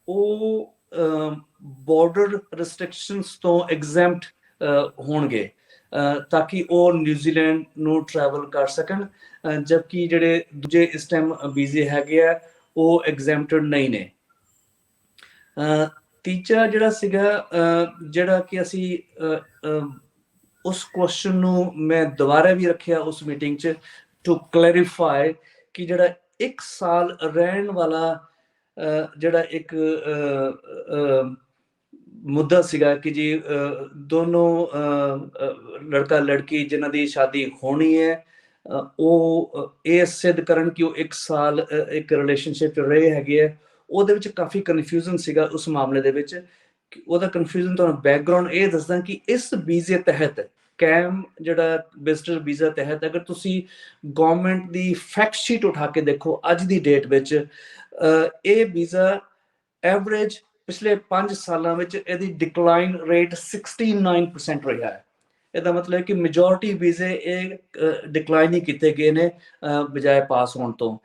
Speaker 2: ਉਹ ਬਾਰਡਰ ਰਿਸਟ੍ਰਿਕਸ਼ਨਸ ਤੋਂ ਐਗਜ਼ੈਂਪਟ ਹੋਣਗੇ, ਤਾਂ ਕਿ ਉਹ ਨਿਊਜ਼ੀਲੈਂਡ ਨੂੰ ਟਰੈਵਲ ਕਰ ਸਕਣ, ਜਦਕਿ ਜਿਹੜੇ ਦੂਜੇ ਇਸ ਟਾਈਮ ਵੀਜ਼ੇ ਹੈਗੇ ਆ ਉਹ ਐਗਜ਼ੈਂਪਟਡ ਨਹੀਂ ਨੇ। ਤੀਜਾ ਜਿਹੜਾ ਸੀਗਾ, ਜਿਹੜਾ ਕਿ ਅਸੀਂ ਉਸ ਕੁਐਸਚਨ ਨੂੰ ਮੈਂ ਦੁਬਾਰਾ ਵੀ ਰੱਖਿਆ ਉਸ ਮੀਟਿੰਗ 'ਚ ਟੂ ਕਲੈਰੀਫਾਈ ਕਿ ਜਿਹੜਾ 1 ਸਾਲ ਰਹਿਣ ਵਾਲਾ ਜਿਹੜਾ ਇੱਕ ਮੁੱਦਾ ਸੀਗਾ ਕਿ ਜੀ ਦੋਨੋਂ ਲੜਕਾ ਲੜਕੀ ਜਿਨ੍ਹਾਂ ਦੀ ਸ਼ਾਦੀ ਹੋਣੀ ਹੈ ਉਹ ਇਹ ਸਿੱਧ ਕਰਨ ਕਿ ਉਹ 1 ਸਾਲ ਇੱਕ ਰਿਲੇਸ਼ਨਸ਼ਿਪ 'ਚ ਰਹੇ ਹੈਗੇ ਆ। ਉਹਦੇ ਵਿੱਚ ਕਾਫੀ ਕਨਫਿਊਜ਼ਨ ਸੀਗਾ ਉਸ ਮਾਮਲੇ ਦੇ ਵਿੱਚ ਉਹਦਾ ਕਨਫਿਊਜ਼ਨ ਤੁਹਾਨੂੰ ਬੈਕਗਰਾਉਂਡ ਇਹ ਦੱਸਦਾ ਕਿ ਇਸ ਵੀਜ਼ੇ ਤਹਿਤ ਕੈਮ ਜਿਹੜਾ ਵਿਜ਼ਟਰ ਵੀਜ਼ਾ ਤਹਿਤ ਅਗਰ ਤੁਸੀਂ ਗਵਰਨਮੈਂਟ ਦੀ ਫੈਕਟ ਸ਼ੀਟ ਉਠਾ ਕੇ ਦੇਖੋ ਅੱਜ ਦੀ ਡੇਟ ਵਿੱਚ ਇਹ ਵੀਜ਼ਾ ਐਵਰੇਜ ਪਿਛਲੇ 5 ਸਾਲਾਂ ਵਿੱਚ ਇਹਦੀ ਡਿਕਲਾਈਨ ਰੇਟ 69% ਰਿਹਾ ਹੈ। ਇਹਦਾ ਮਤਲਬ ਕਿ ਮੈਜੋਰਿਟੀ ਵੀਜ਼ੇ ਇਹ ਡਿਕਲਾਈਨ ਹੀ ਕੀਤੇ ਗਏ ਨੇ ਬਜਾਏ ਪਾਸ ਹੋਣ ਤੋਂ।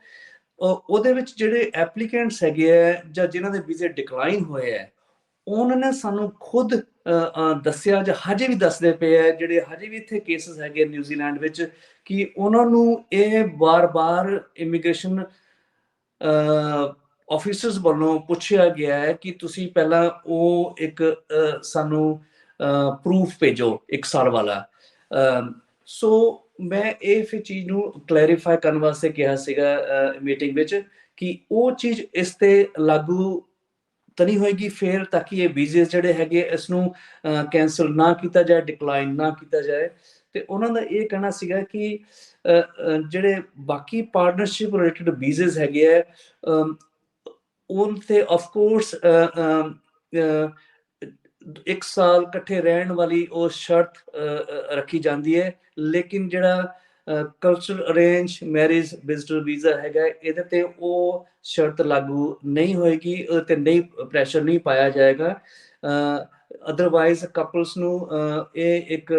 Speaker 2: ਉਹਦੇ ਵਿੱਚ ਜਿਹੜੇ ਐਪਲੀਕੈਂਟਸ ਹੈਗੇ ਆ ਜਾਂ ਜਿਨ੍ਹਾਂ ਦੇ ਵੀਜ਼ੇ ਡਿਕਲਾਈਨ ਹੋਏ ਹੈ ਉਹਨਾਂ ਨੇ ਸਾਨੂੰ ਖੁਦ ਦੱਸਿਆ ਜਾਂ ਹਜੇ ਵੀ ਦੱਸਦੇ ਪਏ ਹੈ ਜਿਹੜੇ ਹਜੇ ਵੀ ਇੱਥੇ ਕੇਸਿਸ ਹੈਗੇ ਨਿਊਜ਼ੀਲੈਂਡ ਵਿੱਚ ਕਿ ਉਹਨਾਂ ਨੂੰ ਇਹ ਬਾਰ-ਬਾਰ ਇਮੀਗ੍ਰੇਸ਼ਨ ਆਫਿਸਰਸ ਵੱਲੋਂ ਪੁੱਛਿਆ ਗਿਆ ਹੈ ਕਿ ਤੁਸੀਂ ਪਹਿਲਾਂ ਉਹ ਇੱਕ ਸਾਨੂੰ ਪ੍ਰੂਫ ਭੇਜੋ 1 ਸਾਲ ਵਾਲਾ। ਸੋ ਮੈਂ ਇਹ ਫਿਰ ਚੀਜ਼ ਨੂੰ ਕਲੈਰੀਫਾਈ ਕਰਨ ਵਾਸਤੇ ਕਿਹਾ ਸੀਗਾ ਮੀਟਿੰਗ ਵਿੱਚ ਕਿ ਉਹ ਚੀਜ਼ ਇਸ ਤੇ ਲਾਗੂ ਤਾਂ ਨਹੀਂ ਹੋਏਗੀ ਫਿਰ ਤਾਂ ਕਿ ਇਹ ਵੀਜ਼ੇ ਜਿਹੜੇ ਹੈਗੇ ਇਸ ਨੂੰ ਕੈਂਸਲ ਨਾ ਕੀਤਾ ਜਾਏ, ਡਿਕਲਾਈਨ ਨਾ ਕੀਤਾ ਜਾਏ। ਤੇ ਉਹਨਾਂ ਦਾ ਇਹ ਕਹਿਣਾ ਸੀਗਾ ਕਿ ਜਿਹੜੇ ਬਾਕੀ ਪਾਰਟਨਰਸ਼ਿਪ ਰਿਲੇਟਡ ਵੀਜ਼ੇ ਹੈਗੇ ਆ ਉਹ ਤੇ ਆਫ ਕੋਰਸ 1 ਸਾਲ ਇਕੱਠੇ ਰਹਿਣ ਵਾਲੀ ਉਹ ਸ਼ਰਤ ਰੱਖੀ ਜਾਂਦੀ ਹੈ, ਲੇਕਿਨ ਜਿਹੜਾ cultural arrange marriage visitor visa ਹੈਗਾ ਇਹਦੇ ਤੇ ਉਹ ਸ਼ਰਤ ਲਾਗੂ ਨਹੀਂ ਹੋਏਗੀ, ਉਹਦੇ ਤੇ ਨਹੀਂ ਪ੍ਰੈਸ਼ਰ ਨਹੀਂ ਪਾਇਆ ਜਾਏਗਾ। ਅਦਰਵਾਈਜ਼ ਕਪਲਸ ਨੂੰ ਇਹ ਇੱਕ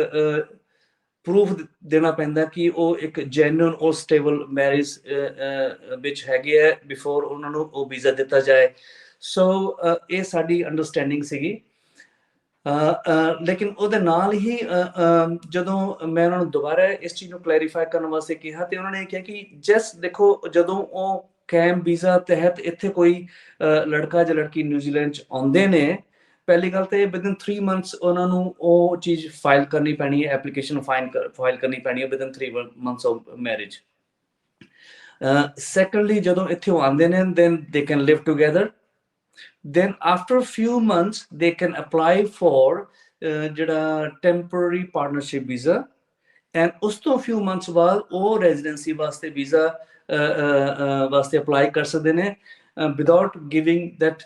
Speaker 2: ਪ੍ਰੂਫ ਦੇਣਾ ਪੈਂਦਾ ਕਿ ਉਹ ਇੱਕ ਜੈਨੂਇਨ ਔਰ ਸਟੇਬਲ ਮੈਰਿਜ ਵਿੱਚ ਹੈਗੇ ਹੈ ਬਿਫੋਰ ਉਹਨਾਂ ਨੂੰ ਉਹ ਵੀਜ਼ਾ ਦਿੱਤਾ ਜਾਏ। ਸੋ ਇਹ ਸਾਡੀ ਅੰਡਰਸਟੈਂਡਿੰਗ ਸੀਗੀ। ਲੇਕਿਨ ਉਹਦੇ ਨਾਲ ਹੀ ਜਦੋਂ ਮੈਂ ਉਹਨਾਂ ਨੂੰ ਦੁਬਾਰਾ ਇਸ ਚੀਜ਼ ਨੂੰ ਕਲੈਰੀਫਾਈ ਕਰਨ ਵਾਸਤੇ ਕਿਹਾ ਤੇ ਉਹਨਾਂ ਨੇ ਕਿਹਾ ਕਿ ਜਸਟ ਦੇਖੋ ਜਦੋਂ ਉਹ ਕੈਂਪ ਵੀਜ਼ਾ ਤਹਿਤ ਇੱਥੇ ਕੋਈ ਲੜਕਾ ਜਾਂ ਲੜਕੀ ਨਿਊਜ਼ੀਲੈਂਡ 'ਚ ਆਉਂਦੇ ਨੇ ਪਹਿਲੀ ਗੱਲ ਤੇ ਵਿਦਨ 3 ਮੰਥਸ ਉਹਨਾਂ ਨੂੰ ਉਹ ਚੀਜ਼ ਫਾਈਲ ਕਰਨੀ ਪੈਣੀ ਹੈ, ਐਪਲੀਕੇਸ਼ਨ ਫਾਈਲ ਕਰਨੀ ਪੈਣੀ ਹੈ within 3 months of marriage. Secondly ਜਦੋਂ ਇੱਥੇ ਉਹ ਆਉਂਦੇ ਨੇ then they can live together. Then after a few months they can apply for ਜਿਹੜਾ temporary partnership visa and ਉਸ ਤੋਂ few months ਬਾਅਦ ਉਹ residency ਵਾਸਤੇ visa ਵਾਸਤੇ apply ਕਰ ਸਕਦੇ ਨੇ without giving that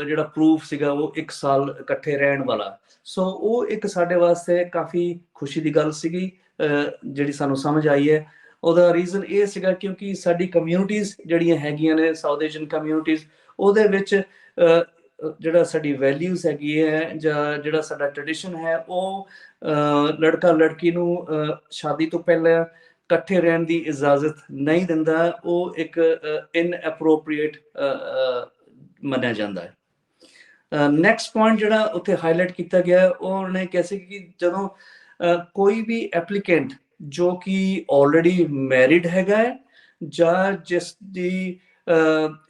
Speaker 2: ਜਿਹੜਾ ਪ੍ਰੂਫ ਸੀਗਾ ਉਹ 1 ਸਾਲ ਇਕੱਠੇ ਰਹਿਣ ਵਾਲਾ। ਸੋ ਉਹ ਇੱਕ ਸਾਡੇ ਵਾਸਤੇ ਕਾਫੀ ਖੁਸ਼ੀ ਦੀ ਗੱਲ ਸੀਗੀ ਜਿਹੜੀ ਸਾਨੂੰ ਸਮਝ ਆਈ ਹੈ। ਉਹਦਾ ਰੀਜ਼ਨ ਇਹ ਸੀਗਾ ਕਿਉਂਕਿ ਸਾਡੀ ਕਮਿਊਨਿਟੀਜ਼ ਜਿਹੜੀਆਂ ਹੈਗੀਆਂ ਨੇ ਸਾਊਥ ਏਸ਼ੀਅਨ ਕਮਿਊਨਿਟੀਜ਼ ਉਹਦੇ ਵਿੱਚ ਜਿਹੜਾ ਸਾਡੀ ਵੈਲਿਊਜ਼ ਹੈਗੀ ਹੈ ਜਾਂ ਜਿਹੜਾ ਸਾਡਾ ਟ੍ਰੈਡੀਸ਼ਨ ਹੈ ਉਹ ਲੜਕਾ ਲੜਕੀ ਨੂੰ ਸ਼ਾਦੀ ਤੋਂ ਪਹਿਲਾਂ ਇਕੱਠੇ ਰਹਿਣ ਦੀ ਇਜਾਜ਼ਤ ਨਹੀਂ ਦਿੰਦਾ, ਉਹ ਇੱਕ ਇਨਐਪਰੋਪ੍ਰੀਏਟ ਮੰਨਿਆ ਜਾਂਦਾ ਹੈ। ਨੈਕਸਟ ਪੁਆਇੰਟ ਜਿਹੜਾ ਉੱਥੇ ਹਾਈਲਾਈਟ ਕੀਤਾ ਗਿਆ ਉਹਨੇ ਕਿਹਾ ਸੀ ਕਿ ਜਦੋਂ ਕੋਈ ਵੀ ਐਪਲੀਕੈਂਟ ਜੋ ਕਿ ਆਲਰੇਡੀ ਮੈਰਿਡ ਹੈਗਾ ਹੈ ਜਾਂ ਜਿਸ ਦੀ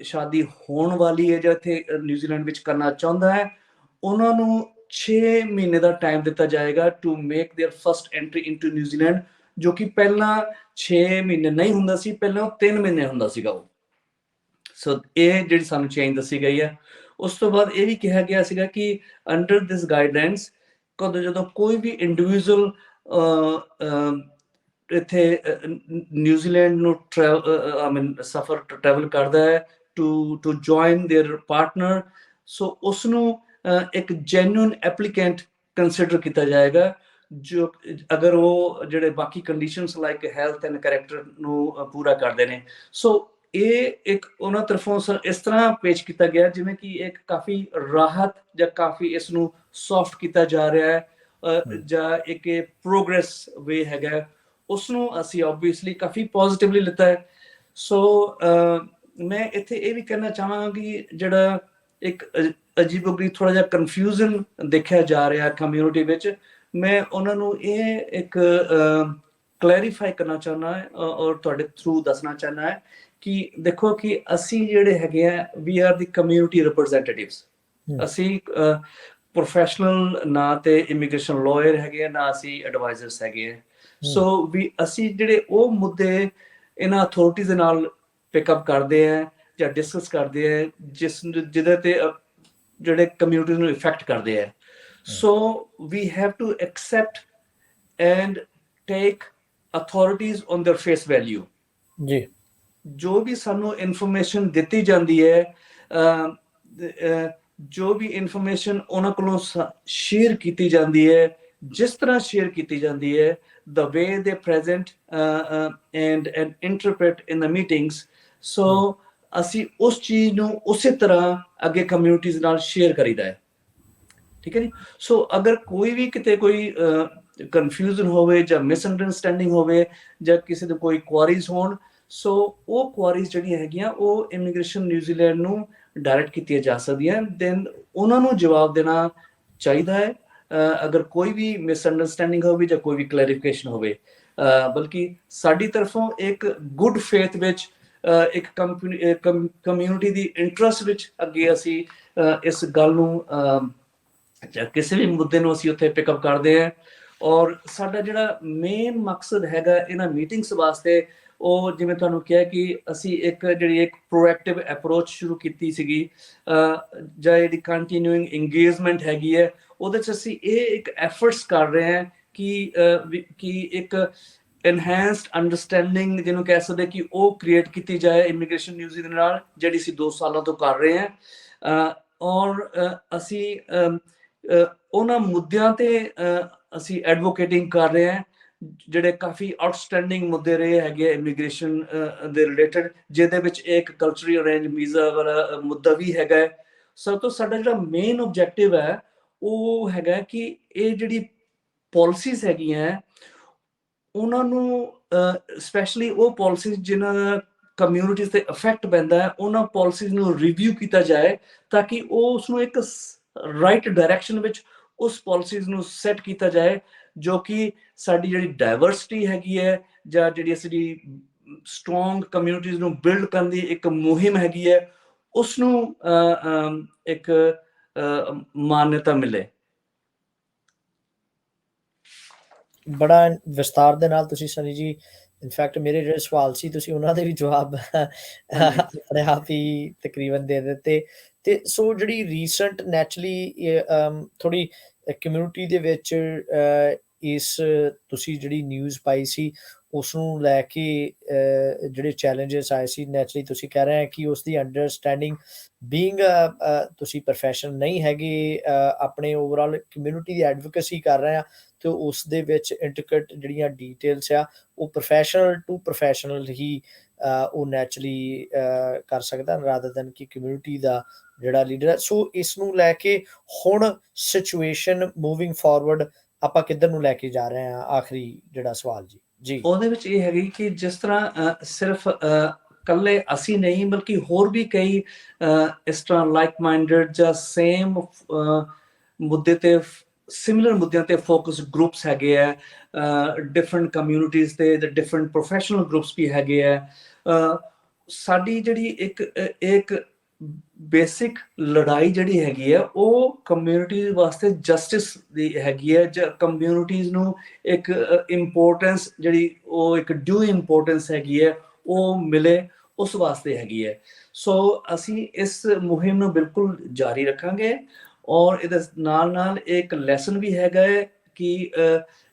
Speaker 2: ਸ਼ਾਦੀ ਹੋਣ ਵਾਲੀ ਹੈ ਜਾਂ ਇੱਥੇ ਨਿਊਜ਼ੀਲੈਂਡ ਵਿੱਚ ਕਰਨਾ ਚਾਹੁੰਦਾ ਹੈ ਉਹਨਾਂ ਨੂੰ 6 ਮਹੀਨੇ ਦਾ ਟਾਈਮ ਦਿੱਤਾ ਜਾਏਗਾ to make their first entry into New Zealand, ਜੋ ਕਿ ਪਹਿਲਾਂ 6 ਮਹੀਨੇ ਨਹੀਂ ਹੁੰਦਾ ਸੀ, ਪਹਿਲਾਂ 3 ਮਹੀਨੇ ਹੁੰਦਾ ਸੀਗਾ ਉਹ। ਸੋ ਇਹ ਜਿਹੜੀ ਸਾਨੂੰ ਚੇਂਜ ਦੱਸੀ ਗਈ ਹੈ। ਉਸ ਤੋਂ ਬਾਅਦ ਇਹ ਵੀ ਕਿਹਾ ਗਿਆ ਸੀਗਾ ਕਿ ਅੰਡਰ ਦਿਸ ਗਾਈਡਲਾਈਨਸ ਜਦੋਂ ਕੋਈ ਵੀ ਇੰਡੀਵਿਜੂਅਲ ਇੱਥੇ ਨਿਊਜ਼ੀਲੈਂਡ ਨੂੰ ਸਫਰ ਟਰੈਵਲ ਕਰਦਾ ਹੈ ਟੂ ਜੁਆਇਨ देयर ਪਾਰਟਨਰ, ਸੋ ਉਸ ਨੂੰ ਇੱਕ ਜੈਨੂਇਨ ਐਪਲੀਕੈਂਟ ਕੰਸੀਡਰ ਕੀਤਾ ਜਾਏਗਾ ਜੋ ਅਗਰ ਉਹ ਜਿਹੜੇ ਬਾਕੀ conditions like health and character ਨੂੰ ਪੂਰਾ ਕਰਦੇ ਨੇ। ਸੋ ਇਹ ਇੱਕ ਉਹਨਾਂ ਤਰਫੋਂ ਇਸ ਤਰ੍ਹਾਂ ਪੇਸ਼ ਕੀਤਾ ਗਿਆ ਜਿਵੇਂ ਕਿ ਇੱਕ ਕਾਫੀ ਰਾਹਤ ਜਾਂ ਕਾਫੀ ਇਸ ਨੂੰ ਸੌਫਟ ਕੀਤਾ ਜਾ ਰਿਹਾ ਹੈ ਜਾਂ ਇੱਕ ਪ੍ਰੋਗਰੈਸ ਵੇ ਹੈਗਾ, ਉਸ ਨੂੰ ਅਸੀਂ ਆਬਵੀਅਸਲੀ ਕਾਫੀ ਪੋਜ਼ਿਟਿਵਲੀ ਲਿੱਤਾ ਹੈ। ਸੋ ਮੈਂ ਇੱਥੇ ਇਹ ਵੀ ਕਹਿਣਾ ਚਾਹਾਂਗਾ ਕਿ ਜਿਹੜਾ ਇੱਕ ਅਜੀਬੋ-ਗਰੀਬ ਥੋੜਾ ਜਿਹਾ ਕਨਫਿਊਜ਼ਨ ਦੇਖਿਆ ਜਾ ਰਿਹਾ ਕਮਿਊਨਿਟੀ ਵਿੱਚ, ਮੈਂ ਉਹਨਾਂ ਨੂੰ ਇਹ ਇੱਕ ਕਲੈਰੀਫਾਈ ਕਰਨਾ ਚਾਹੁੰਦਾ ਹੈ ਔਰ ਤੁਹਾਡੇ ਥਰੂ ਦੱਸਣਾ ਚਾਹੁੰਦਾ ਹੈ ਕਿ ਦੇਖੋ ਕਿ ਅਸੀਂ ਜਿਹੜੇ ਹੈਗੇ ਆ ਵੀ ਆਰ ਦੀ ਕਮਿਊਨਿਟੀ ਰਿਪਰੈਜ਼ੈਂਟੇਟਿਵਸ। ਅਸੀਂ ਪ੍ਰੋਫੈਸ਼ਨਲ ਨਾ ਤੇ ਇਮੀਗ੍ਰੇਸ਼ਨ ਲਾਇਰ ਹੈਗੇ ਨਾ ਅਸੀਂ ਐਡਵਾਈਜ਼ਰਸ ਹੈਗੇ ਆ। ਸੋ ਵੀ ਅਸੀਂ ਜਿਹੜੇ ਉਹ ਮੁੱਦੇ ਇਹਨਾਂ ਅਥਾਰਟੀਜ਼ ਦੇ ਨਾਲ ਪਿਕਅਪ ਕਰਦੇ ਆ ਜਾਂ ਡਿਸਕਸ ਕਰਦੇ ਆ ਜਿਹਦੇ ਤੇ ਜਿਹੜੇ ਕਮਿਊਨਿਟੀ ਨੂੰ ਇਫੈਕਟ ਕਰਦੇ ਆ। So we have to accept and take authorities on their face value. ਜੀ ਜੋ ਵੀ ਸਾਨੂੰ ਇਨਫੋਰਮੇਸ਼ਨ ਦਿੱਤੀ ਜਾਂਦੀ ਹੈ ਜੋ ਵੀ ਇਨਫੋਰਮੇਸ਼ਨ ਉਹਨਾਂ ਕੋਲੋਂ ਸ਼ੇਅਰ ਕੀਤੀ ਜਾਂਦੀ ਹੈ, ਜਿਸ ਤਰ੍ਹਾਂ ਸ਼ੇਅਰ ਕੀਤੀ ਜਾਂਦੀ ਹੈ, the way they present and interpret in the meetings, so ਅਸੀਂ ਉਸ ਚੀਜ਼ ਨੂੰ ਉਸੇ ਤਰ੍ਹਾਂ ਅੱਗੇ ਕਮਿਊਨਿਟੀਜ਼ ਨਾਲ ਸ਼ੇਅਰ ਕਰੀਦਾ ਹੈ। ਠੀਕ ਹੈ ਜੀ। ਸੋ ਅਗਰ ਕੋਈ ਵੀ ਕਿਤੇ ਕੋਈ ਕਨਫਿਊਜ਼ਨ ਹੋਵੇ ਜਾਂ ਮਿਸਅੰਡਰਸਟੈਂਡਿੰਗ ਹੋਵੇ ਜਾਂ ਕਿਸੇ ਦੇ ਕੋਈ ਕੁਆਰੀਜ਼ ਹੋਣ, ਸੋ ਉਹ ਕੁਆਰੀਜ਼ ਜਿਹੜੀਆਂ ਹੈਗੀਆਂ ਉਹ ਇਮੀਗ੍ਰੇਸ਼ਨ ਨਿਊਜ਼ੀਲੈਂਡ ਨੂੰ ਡਾਇਰੈਕਟ ਕੀਤੀਆਂ ਜਾ ਸਕਦੀਆਂ, ਦੈਨ ਉਹਨਾਂ ਨੂੰ ਜਵਾਬ ਦੇਣਾ ਚਾਹੀਦਾ ਹੈ ਅਗਰ ਕੋਈ ਵੀ ਮਿਸਅੰਡਰਸਟੈਂਡਿੰਗ ਹੋਵੇ ਜਾਂ ਕੋਈ ਵੀ ਕਲੈਰੀਫਿਕੇਸ਼ਨ ਹੋਵੇ। ਬਲਕਿ ਸਾਡੀ ਤਰਫੋਂ ਇੱਕ ਗੁੱਡ ਫੇਥ ਵਿੱਚ ਇੱਕ ਕਮਿਊਨਿਟੀ ਦੀ ਇੰਟਰਸਟ ਵਿੱਚ ਅੱਗੇ ਅਸੀਂ ਇਸ ਗੱਲ ਨੂੰ ਜਾਂ ਕਿਸੇ ਵੀ ਮੁੱਦੇ ਨੂੰ ਅਸੀਂ ਉੱਥੇ ਪਿਕਅਪ ਕਰਦੇ ਹਾਂ। ਔਰ ਸਾਡਾ ਜਿਹੜਾ ਮੇਨ ਮਕਸਦ ਹੈਗਾ ਇਹਨਾਂ ਮੀਟਿੰਗਸ ਵਾਸਤੇ, ਉਹ ਜਿਵੇਂ ਤੁਹਾਨੂੰ ਕਿਹਾ ਕਿ ਅਸੀਂ ਇੱਕ ਪ੍ਰੋਐਕਟਿਵ ਅਪਰੋਚ ਸ਼ੁਰੂ ਕੀਤੀ ਸੀਗੀ, ਜਾਂ ਜਿਹੜੀ ਕੰਟੀਨਿਊਇੰਗ ਇੰਗੇਜਮੈਂਟ ਹੈਗੀ ਹੈ, ਉਹਦੇ 'ਚ ਅਸੀਂ ਇਹ ਇੱਕ ਐਫਰਟਸ ਕਰ ਰਹੇ ਹਾਂ ਕਿ ਇੱਕ ਇਨਹੈਂਸਡ ਅੰਡਰਸਟੈਂਡਿੰਗ ਜਿਹਨੂੰ ਕਹਿ ਸਕਦੇ ਕਿ ਉਹ ਕ੍ਰੀਏਟ ਕੀਤੀ ਜਾਏ ਇਮੀਗ੍ਰੇਸ਼ਨ ਨਿਊਜ਼ੀਲੈਂਡ ਨਾਲ, ਜਿਹੜੀ ਅਸੀਂ 2 ਸਾਲਾਂ ਤੋਂ ਕਰ ਰਹੇ ਹਾਂ। ਔਰ ਅਸੀਂ ਉਹਨਾਂ ਮੁੱਦਿਆਂ ਤੇ ਅਸੀਂ ਐਡਵੋਕੇਟਿੰਗ ਕਰ ਰਹੇ ਹਾਂ ਜਿਹੜੇ ਕਾਫੀ ਆਊਟਸਟੈਂਡਿੰਗ ਮੁੱਦੇ ਰਹੇ ਹੈਗੇ ਇਮੀਗ੍ਰੇਸ਼ਨ ਦੇ ਰਿਲੇਟਡ, ਜਿਹਦੇ ਵਿੱਚ ਇੱਕ ਕਲਚਰਲ ਅਰੇਂਜ ਵੀਜ਼ਾ ਵਾਲਾ ਮੁੱਦਾ ਵੀ ਹੈਗਾ ਹੈ। ਸਭ ਤੋਂ ਸਾਡਾ ਜਿਹੜਾ ਮੇਨ ਆਬਜੈਕਟਿਵ ਹੈ ਉਹ ਹੈਗਾ ਕਿ ਇਹ ਜਿਹੜੀ ਪਾਲਿਸੀਜ਼ ਹੈਗੀਆਂ ਉਹਨਾਂ ਨੂੰ, ਸਪੈਸ਼ਲੀ ਉਹ ਪਾਲਿਸੀਜ਼ ਜਿਨ੍ਹਾਂ ਦਾ ਕਮਿਊਨਿਟੀਜ਼ ਤੇ ਇਫੈਕਟ ਪੈਂਦਾ ਹੈ, ਉਹਨਾਂ ਪਾਲਿਸੀਜ਼ ਨੂੰ ਰਿਵਿਊ ਕੀਤਾ ਜਾਏ ਤਾਂ ਕਿ ਉਹ ਉਸਨੂੰ ਇੱਕ ਰਾਈਟ ਡਾਇਰੈਕਸ਼ਨ ਵਿੱਚ ਉਸ ਪਾਲਿਸੀਜ਼ ਨੂੰ ਸੈੱਟ ਕੀਤਾ ਜਾਏ, ਜੋ ਕਿ ਸਾਡੀ ਜਿਹੜੀ ਡਾਇਵਰਸਿਟੀ ਹੈਗੀ ਹੈ ਜਾਂ ਜਿਹੜੀ ਅਸੀਂ ਸਟਰੋਂਗ ਕਮਿਊਨਿਟੀਜ਼ ਨੂੰ ਬਿਲਡ ਕਰਨ ਦੀ ਇੱਕ ਮੁਹਿੰਮ ਹੈਗੀ ਹੈ, ਉਸ ਨੂੰ ਇੱਕ ਮਾਨਤਾ ਮਿਲੇ।
Speaker 1: ਬੜਾ ਵਿਸਤਾਰ ਦੇ ਨਾਲ ਤੁਸੀਂ ਸਨੀ ਜੀ, ਇਨਫੈਕਟ ਮੇਰੇ ਜਿਹੜੇ ਸਵਾਲ ਸੀ ਤੁਸੀਂ ਉਹਨਾਂ ਦੇ ਵੀ ਜਵਾਬ ਆਪਣੇ ਆਪ ਹੀ ਤਕਰੀਬਨ ਦੇ ਦਿੱਤੇ। ਤੇ ਸੋ ਜਿਹੜੀ ਰੀਸੈਂਟ ਨੈਚੁਰਲੀ ਥੋੜੀ ਕਮਿਊਨਿਟੀ ਦੇ ਵਿੱਚ ਇਸ ਤੁਸੀਂ ਜਿਹੜੀ ਨਿਊਜ਼ ਪਾਈ ਸੀ ਉਸ ਨੂੰ ਲੈ ਕੇ ਜਿਹੜੇ ਚੈਲੰਜਸ ਆਏ ਸੀ, ਨੈਚੁਰਲੀ ਤੁਸੀਂ ਕਹਿ ਰਹੇ ਹੋ ਕਿ ਉਸ ਦੀ ਅੰਡਰਸਟੈਂਡਿੰਗ ਬੀਇੰਗ ਤੁਸੀਂ ਪ੍ਰੋਫੈਸ਼ਨਲ ਨਹੀਂ ਹੈਗੇ, ਆਪਣੇ ਓਵਰਆਲ ਕਮਿਊਨਿਟੀ ਦੀ ਐਡਵੋਕੇਸੀ ਕਰ ਰਹੇ ਆ, ਤੇ ਉਸ ਦੇ ਵਿੱਚ ਇੰਟਰਕਟ ਜਿਹੜੀਆਂ ਡੀਟੇਲਸ ਆ ਉਹ ਪ੍ਰੋਫੈਸ਼ਨਲ ਟੂ ਪ੍ਰੋਫੈਸ਼ਨਲ ਹੀ ਉਹ ਨੈਚੁਰਲੀ ਕਰ ਸਕਦਾ ਰਾਦਰ ਦੈਨ ਕਿ ਕਮਿਊਨਿਟੀ ਦਾ ਜਿਹੜਾ ਲੀਡਰ ਹੈ। ਸੋ ਇਸ ਨੂੰ ਲੈ ਕੇ ਹੁਣ ਸਿਚੁਏਸ਼ਨ ਮੂਵਿੰਗ ਫਾਰਵਰਡ ਆਪਾਂ ਕਿੱਧਰ ਨੂੰ ਲੈ ਕੇ ਜਾ ਰਹੇ ਹਾਂ? ਆਖਰੀ ਜਿਹੜਾ ਸਵਾਲ ਜੀ
Speaker 2: ਉਹਦੇ ਵਿੱਚ ਇਹ ਹੈਗੀ ਕਿ ਜਿਸ ਤਰ੍ਹਾਂ ਸਿਰਫ ਕੱਲੇ ਅਸੀਂ ਨਹੀਂ ਬਲਕਿ ਹੋਰ ਵੀ ਕਈ ਇਸ ਤਰ੍ਹਾਂ ਲਾਈਕ ਮਾਈਂਡਡ ਜਾਂ ਸੇਮ ਮੁੱਦੇ ਤੇ ਸਿਮਿਲਰ ਮੁੱਦਿਆਂ ਤੇ ਫੋਕਸ ਗਰੁੱਪਸ ਹੈਗੇ ਆ, ਡਿਫਰੈਂਟ ਕਮਿਊਨਿਟੀਜ਼ ਤੇ ਡਿਫਰੈਂਟ ਪ੍ਰੋਫੈਸ਼ਨਲ ਗਰੁੱਪਸ ਵੀ ਹੈਗੇ ਆ। ਸਾਡੀ ਜਿਹੜੀ ਇੱਕ ਬੇਸਿਕ ਲੜਾਈ ਜਿਹੜੀ ਹੈਗੀ ਹੈ ਉਹ ਕਮਿਊਨਿਟੀ ਵਾਸਤੇ ਜਸਟਿਸ ਦੀ ਹੈਗੀ ਹੈ, ਜਾਂ ਕਮਿਊਨਿਟੀਜ਼ ਨੂੰ ਇੱਕ ਇੰਪੋਰਟੈਂਸ ਜਿਹੜੀ ਉਹ ਇੱਕ ਡਿਊ ਇੰਪੋਰਟੈਂਸ ਹੈਗੀ ਹੈ ਉਹ ਮਿਲੇ, ਉਸ ਵਾਸਤੇ ਹੈਗੀ ਹੈ। ਸੋ ਅਸੀਂ ਇਸ ਮੁਹਿੰਮ ਨੂੰ ਬਿਲਕੁਲ ਜਾਰੀ ਰੱਖਾਂਗੇ। ਔਰ ਇਹਦੇ ਨਾਲ ਨਾਲ ਇੱਕ ਲੈਸਨ ਵੀ ਹੈਗਾ ਹੈ ਕਿ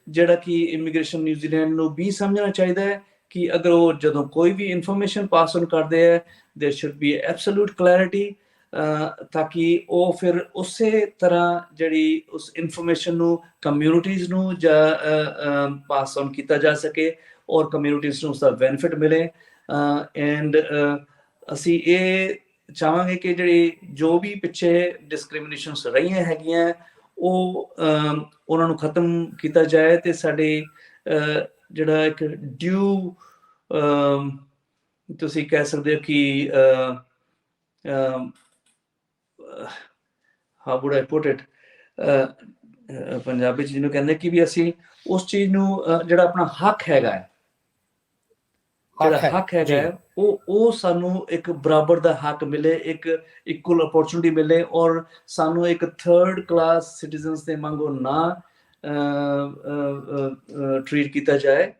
Speaker 2: ਜਿਹੜਾ ਕਿ ਇਮੀਗ੍ਰੇਸ਼ਨ ਨਿਊਜ਼ੀਲੈਂਡ ਨੂੰ ਵੀ ਸਮਝਣਾ ਚਾਹੀਦਾ ਹੈ ਕਿ ਅਗਰ ਉਹ ਜਦੋਂ ਕੋਈ ਵੀ ਇਨਫੋਰਮੇਸ਼ਨ ਪਾਸ ਔਨ ਕਰਦੇ ਹੈ there should be absolute clarity, ਤਾਂ ਕਿ ਉਹ ਫਿਰ ਉਸੇ ਤਰ੍ਹਾਂ ਜਿਹੜੀ ਉਸ ਇਨਫੋਰਮੇਸ਼ਨ ਨੂੰ ਕਮਿਊਨਿਟੀਜ਼ ਨੂੰ ਜਾਂ ਪਾਸ ਔਨ ਕੀਤਾ ਜਾ ਸਕੇ ਔਰ ਕਮਿਊਨਿਟੀਜ਼ ਨੂੰ ਉਸਦਾ ਬੈਨੀਫਿਟ ਮਿਲੇ। ਐਂਡ ਅਸੀਂ ਇਹ ਚਾਹਾਂਗੇ ਕਿ ਜਿਹੜੀ ਜੋ ਵੀ ਪਿੱਛੇ ਡਿਸਕ੍ਰਿਮੀਨੇਸ਼ਨਸ ਰਹੀਆਂ ਹੈਗੀਆਂ ਉਹ ਉਹਨਾਂ ਨੂੰ ਖਤਮ ਕੀਤਾ ਜਾਏ, ਤੇ ਸਾਡੇ ਜਿਹੜਾ ਇੱਕ ਡਿਊ ਤੁਸੀਂ ਕਹਿ ਸਕਦੇ ਹੋ ਕਿ how would I put it, Punjabi ਚ ਜਿਹਨੂੰ ਕਹਿੰਦੇ ਕਿ ਵੀ ਅਸੀਂ ਉਸ ਚੀਜ਼ ਨੂੰ ਜਿਹੜਾ ਆਪਣਾ ਹੱਕ ਹੈਗਾ ਹੈ, ਜਿਹੜਾ ਹੱਕ ਹੈਗਾ ਹੈ ਉਹ ਸਾਨੂੰ ਇੱਕ ਬਰਾਬਰ ਦਾ ਹੱਕ ਮਿਲੇ, ਇੱਕ ਇਕੁਅਲ ਅਪੋਰਚੁਨਿਟੀ ਮਿਲੇ, ਔਰ ਸਾਨੂੰ ਇੱਕ ਥਰਡ ਕਲਾਸ ਸਿਟੀਜ਼ਨਸ ਦੇ ਵਾਂਗੂ ਨਾ ਟ੍ਰੀਟ ਕੀਤਾ ਜਾਏ।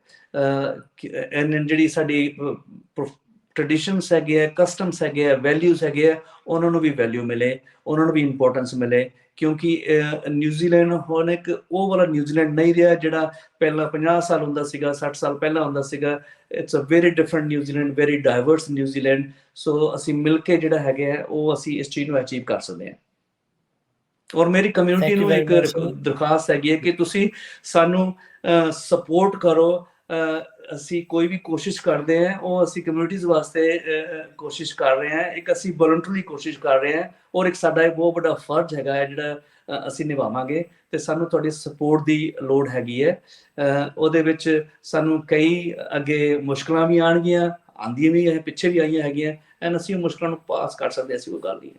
Speaker 2: ਜਿਹੜੀ ਸਾਡੀ ਟ੍ਰੈਡੀਸ਼ਨਸ ਹੈਗੇ ਆ, ਕਸਟਮਸ ਹੈਗੇ ਆ, ਵੈਲਿਊਜ਼ ਹੈਗੇ ਆ, ਉਹਨਾਂ ਨੂੰ ਵੀ ਵੈਲਿਊ ਮਿਲੇ, ਉਹਨਾਂ ਨੂੰ ਵੀ ਇੰਪੋਰਟੈਂਸ ਮਿਲੇ, ਕਿਉਂਕਿ ਨਿਊਜ਼ੀਲੈਂਡ ਹੁਣ ਇੱਕ ਉਹ ਵਾਲਾ ਨਿਊਜ਼ੀਲੈਂਡ ਨਹੀਂ ਰਿਹਾ ਜਿਹੜਾ ਪਹਿਲਾਂ 50 ਸਾਲ ਹੁੰਦਾ ਸੀਗਾ, 60 ਸਾਲ ਪਹਿਲਾਂ ਹੁੰਦਾ ਸੀਗਾ। It's a very different New Zealand, very diverse New Zealand. So ਅਸੀਂ ਮਿਲ ਕੇ ਜਿਹੜਾ ਹੈਗਾ ਉਹ ਅਸੀਂ ਇਸ ਚੀਜ਼ ਨੂੰ ਅਚੀਵ ਕਰ ਸਕਦੇ ਹਾਂ। ਔਰ ਮੇਰੀ ਕਮਿਊਨਿਟੀ
Speaker 1: ਥੈਂਕ ਯੂ
Speaker 2: ਨੂੰ
Speaker 1: ਵੈਰੀ
Speaker 2: ਇੱਕ
Speaker 1: ਮਚ ਸਨੀ।
Speaker 2: ਦਰਖਾਸਤ ਹੈਗੀ ਹੈ ਕਿ ਤੁਸੀਂ ਸਾਨੂੰ ਸਪੋਰਟ ਕਰੋ। ਅਸੀਂ ਕੋਈ ਵੀ ਕੋਸ਼ਿਸ਼ ਕਰਦੇ ਹਾਂ ਉਹ ਅਸੀਂ ਕਮਿਊਨਿਟੀਜ਼ ਵਾਸਤੇ ਕੋਸ਼ਿਸ਼ ਕਰ ਰਹੇ ਹਾਂ, ਇੱਕ ਅਸੀਂ ਵੋਲੰਟਰੀ ਕੋਸ਼ਿਸ਼ ਕਰ ਰਹੇ ਹਾਂ, ਔਰ ਇੱਕ ਸਾਡਾ ਇੱਕ ਬਹੁਤ ਵੱਡਾ ਫਰਜ਼ ਹੈਗਾ ਹੈ ਜਿਹੜਾ ਅਸੀਂ ਨਿਭਾਵਾਂਗੇ, ਤੇ ਸਾਨੂੰ ਤੁਹਾਡੀ ਸਪੋਰਟ ਦੀ ਲੋੜ ਹੈਗੀ ਹੈ। ਉਹਦੇ ਵਿੱਚ ਸਾਨੂੰ ਕਈ ਅੱਗੇ ਮੁਸ਼ਕਲਾਂ ਵੀ ਆਉਣਗੀਆਂ, ਆਉਂਦੀਆਂ ਵੀ ਹੈ, ਪਿੱਛੇ ਵੀ ਆਈਆਂ ਹੈਗੀਆਂ, ਐਂਡ ਅਸੀਂ ਉਹ ਮੁਸ਼ਕਲਾਂ ਨੂੰ ਪਾਸ ਕਰ ਸਕਦੇ, ਐਸੀ ਕੋਈ ਗੱਲ ਨਹੀਂ ਹੈ।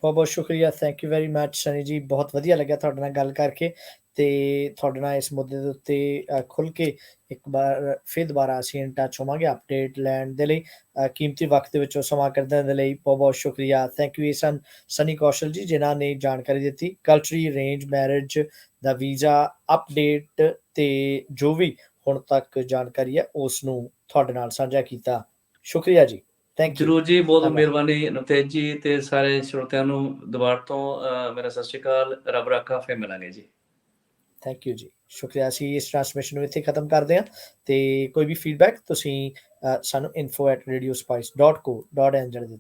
Speaker 1: ਬਹੁਤ ਬਹੁਤ ਸ਼ੁਕਰੀਆ, thank you very much Sunny ਜੀ, ਬਹੁਤ ਵਧੀਆ ਲੱਗਿਆ ਤੁਹਾਡੇ ਨਾਲ ਗੱਲ ਕਰਕੇ, ਤੇ ਤੁਹਾਡੇ ਨਾਲ ਇਸ ਮੁੱਦੇ ਦੇ ਉੱਤੇ ਖੁੱਲ ਕੇ ਇੱਕ ਵਾਰ ਫਿਰ ਦੁਬਾਰਾ ਅਸੀਂ ਇਨ ਟੱਚ ਹੋਵਾਂਗੇ ਅਪਡੇਟ ਲੈਣ ਦੇ ਲਈ। ਕੀਮਤੀ ਵਕਤ ਦੇ ਵਿੱਚੋਂ ਸਮਾਂ ਕੱਢਣ ਦੇ ਲਈ ਬਹੁਤ ਬਹੁਤ ਸ਼ੁਕਰੀਆ, ਥੈਂਕ ਯੂ। ਇਹ ਸਨ ਸਨੀ ਕੌਸ਼ਲ ਜੀ, ਜਿਨ੍ਹਾਂ ਨੇ ਜਾਣਕਾਰੀ ਦਿੱਤੀ ਕਲਚਰੀ ਅਰੇਂਜ ਮੈਰਿਜ ਦਾ ਵੀਜ਼ਾ ਅਪਡੇਟ, ਤੇ ਜੋ ਵੀ ਹੁਣ ਤੱਕ ਜਾਣਕਾਰੀ ਹੈ ਉਸ ਨੂੰ ਤੁਹਾਡੇ ਨਾਲ ਸਾਂਝਾ ਕੀਤਾ। ਸ਼ੁਕਰੀਆ ਜੀ, ਥੈਂਕ ਯੂ,
Speaker 2: ਜ਼ਰੂਰ ਜੀ, ਬਹੁਤ
Speaker 1: ਧੰਨਵਾਦ।
Speaker 2: ਮਿਹਰਬਾਨੀ ਨਵਤੇਜ ਜੀ, ਤੇ ਸਾਰੇ ਸਰੋਤਿਆਂ ਨੂੰ ਦੁਬਾਰਾ ਤੋਂ ਮੇਰਾ ਸਤਿ ਸ਼੍ਰੀ ਅਕਾਲ, ਰੱਬ ਰਾਖਾ, ਫਿਰ ਮਿਲਾਂਗੇ ਜੀ।
Speaker 1: ਥੈਂਕ ਯੂ ਜੀ, ਸ਼ੁਕਰੀਆ। ਅਸੀਂ ਇਸ ਟ੍ਰਾਂਸਮਿਸ਼ਨ ਨੂੰ ਇੱਥੇ ਖਤਮ ਕਰਦੇ ਹਾਂ, ਤੇ ਕੋਈ ਵੀ ਫੀਡਬੈਕ ਤੁਸੀਂ ਸਾਨੂੰ info@radiospice.co.nz ਦੇ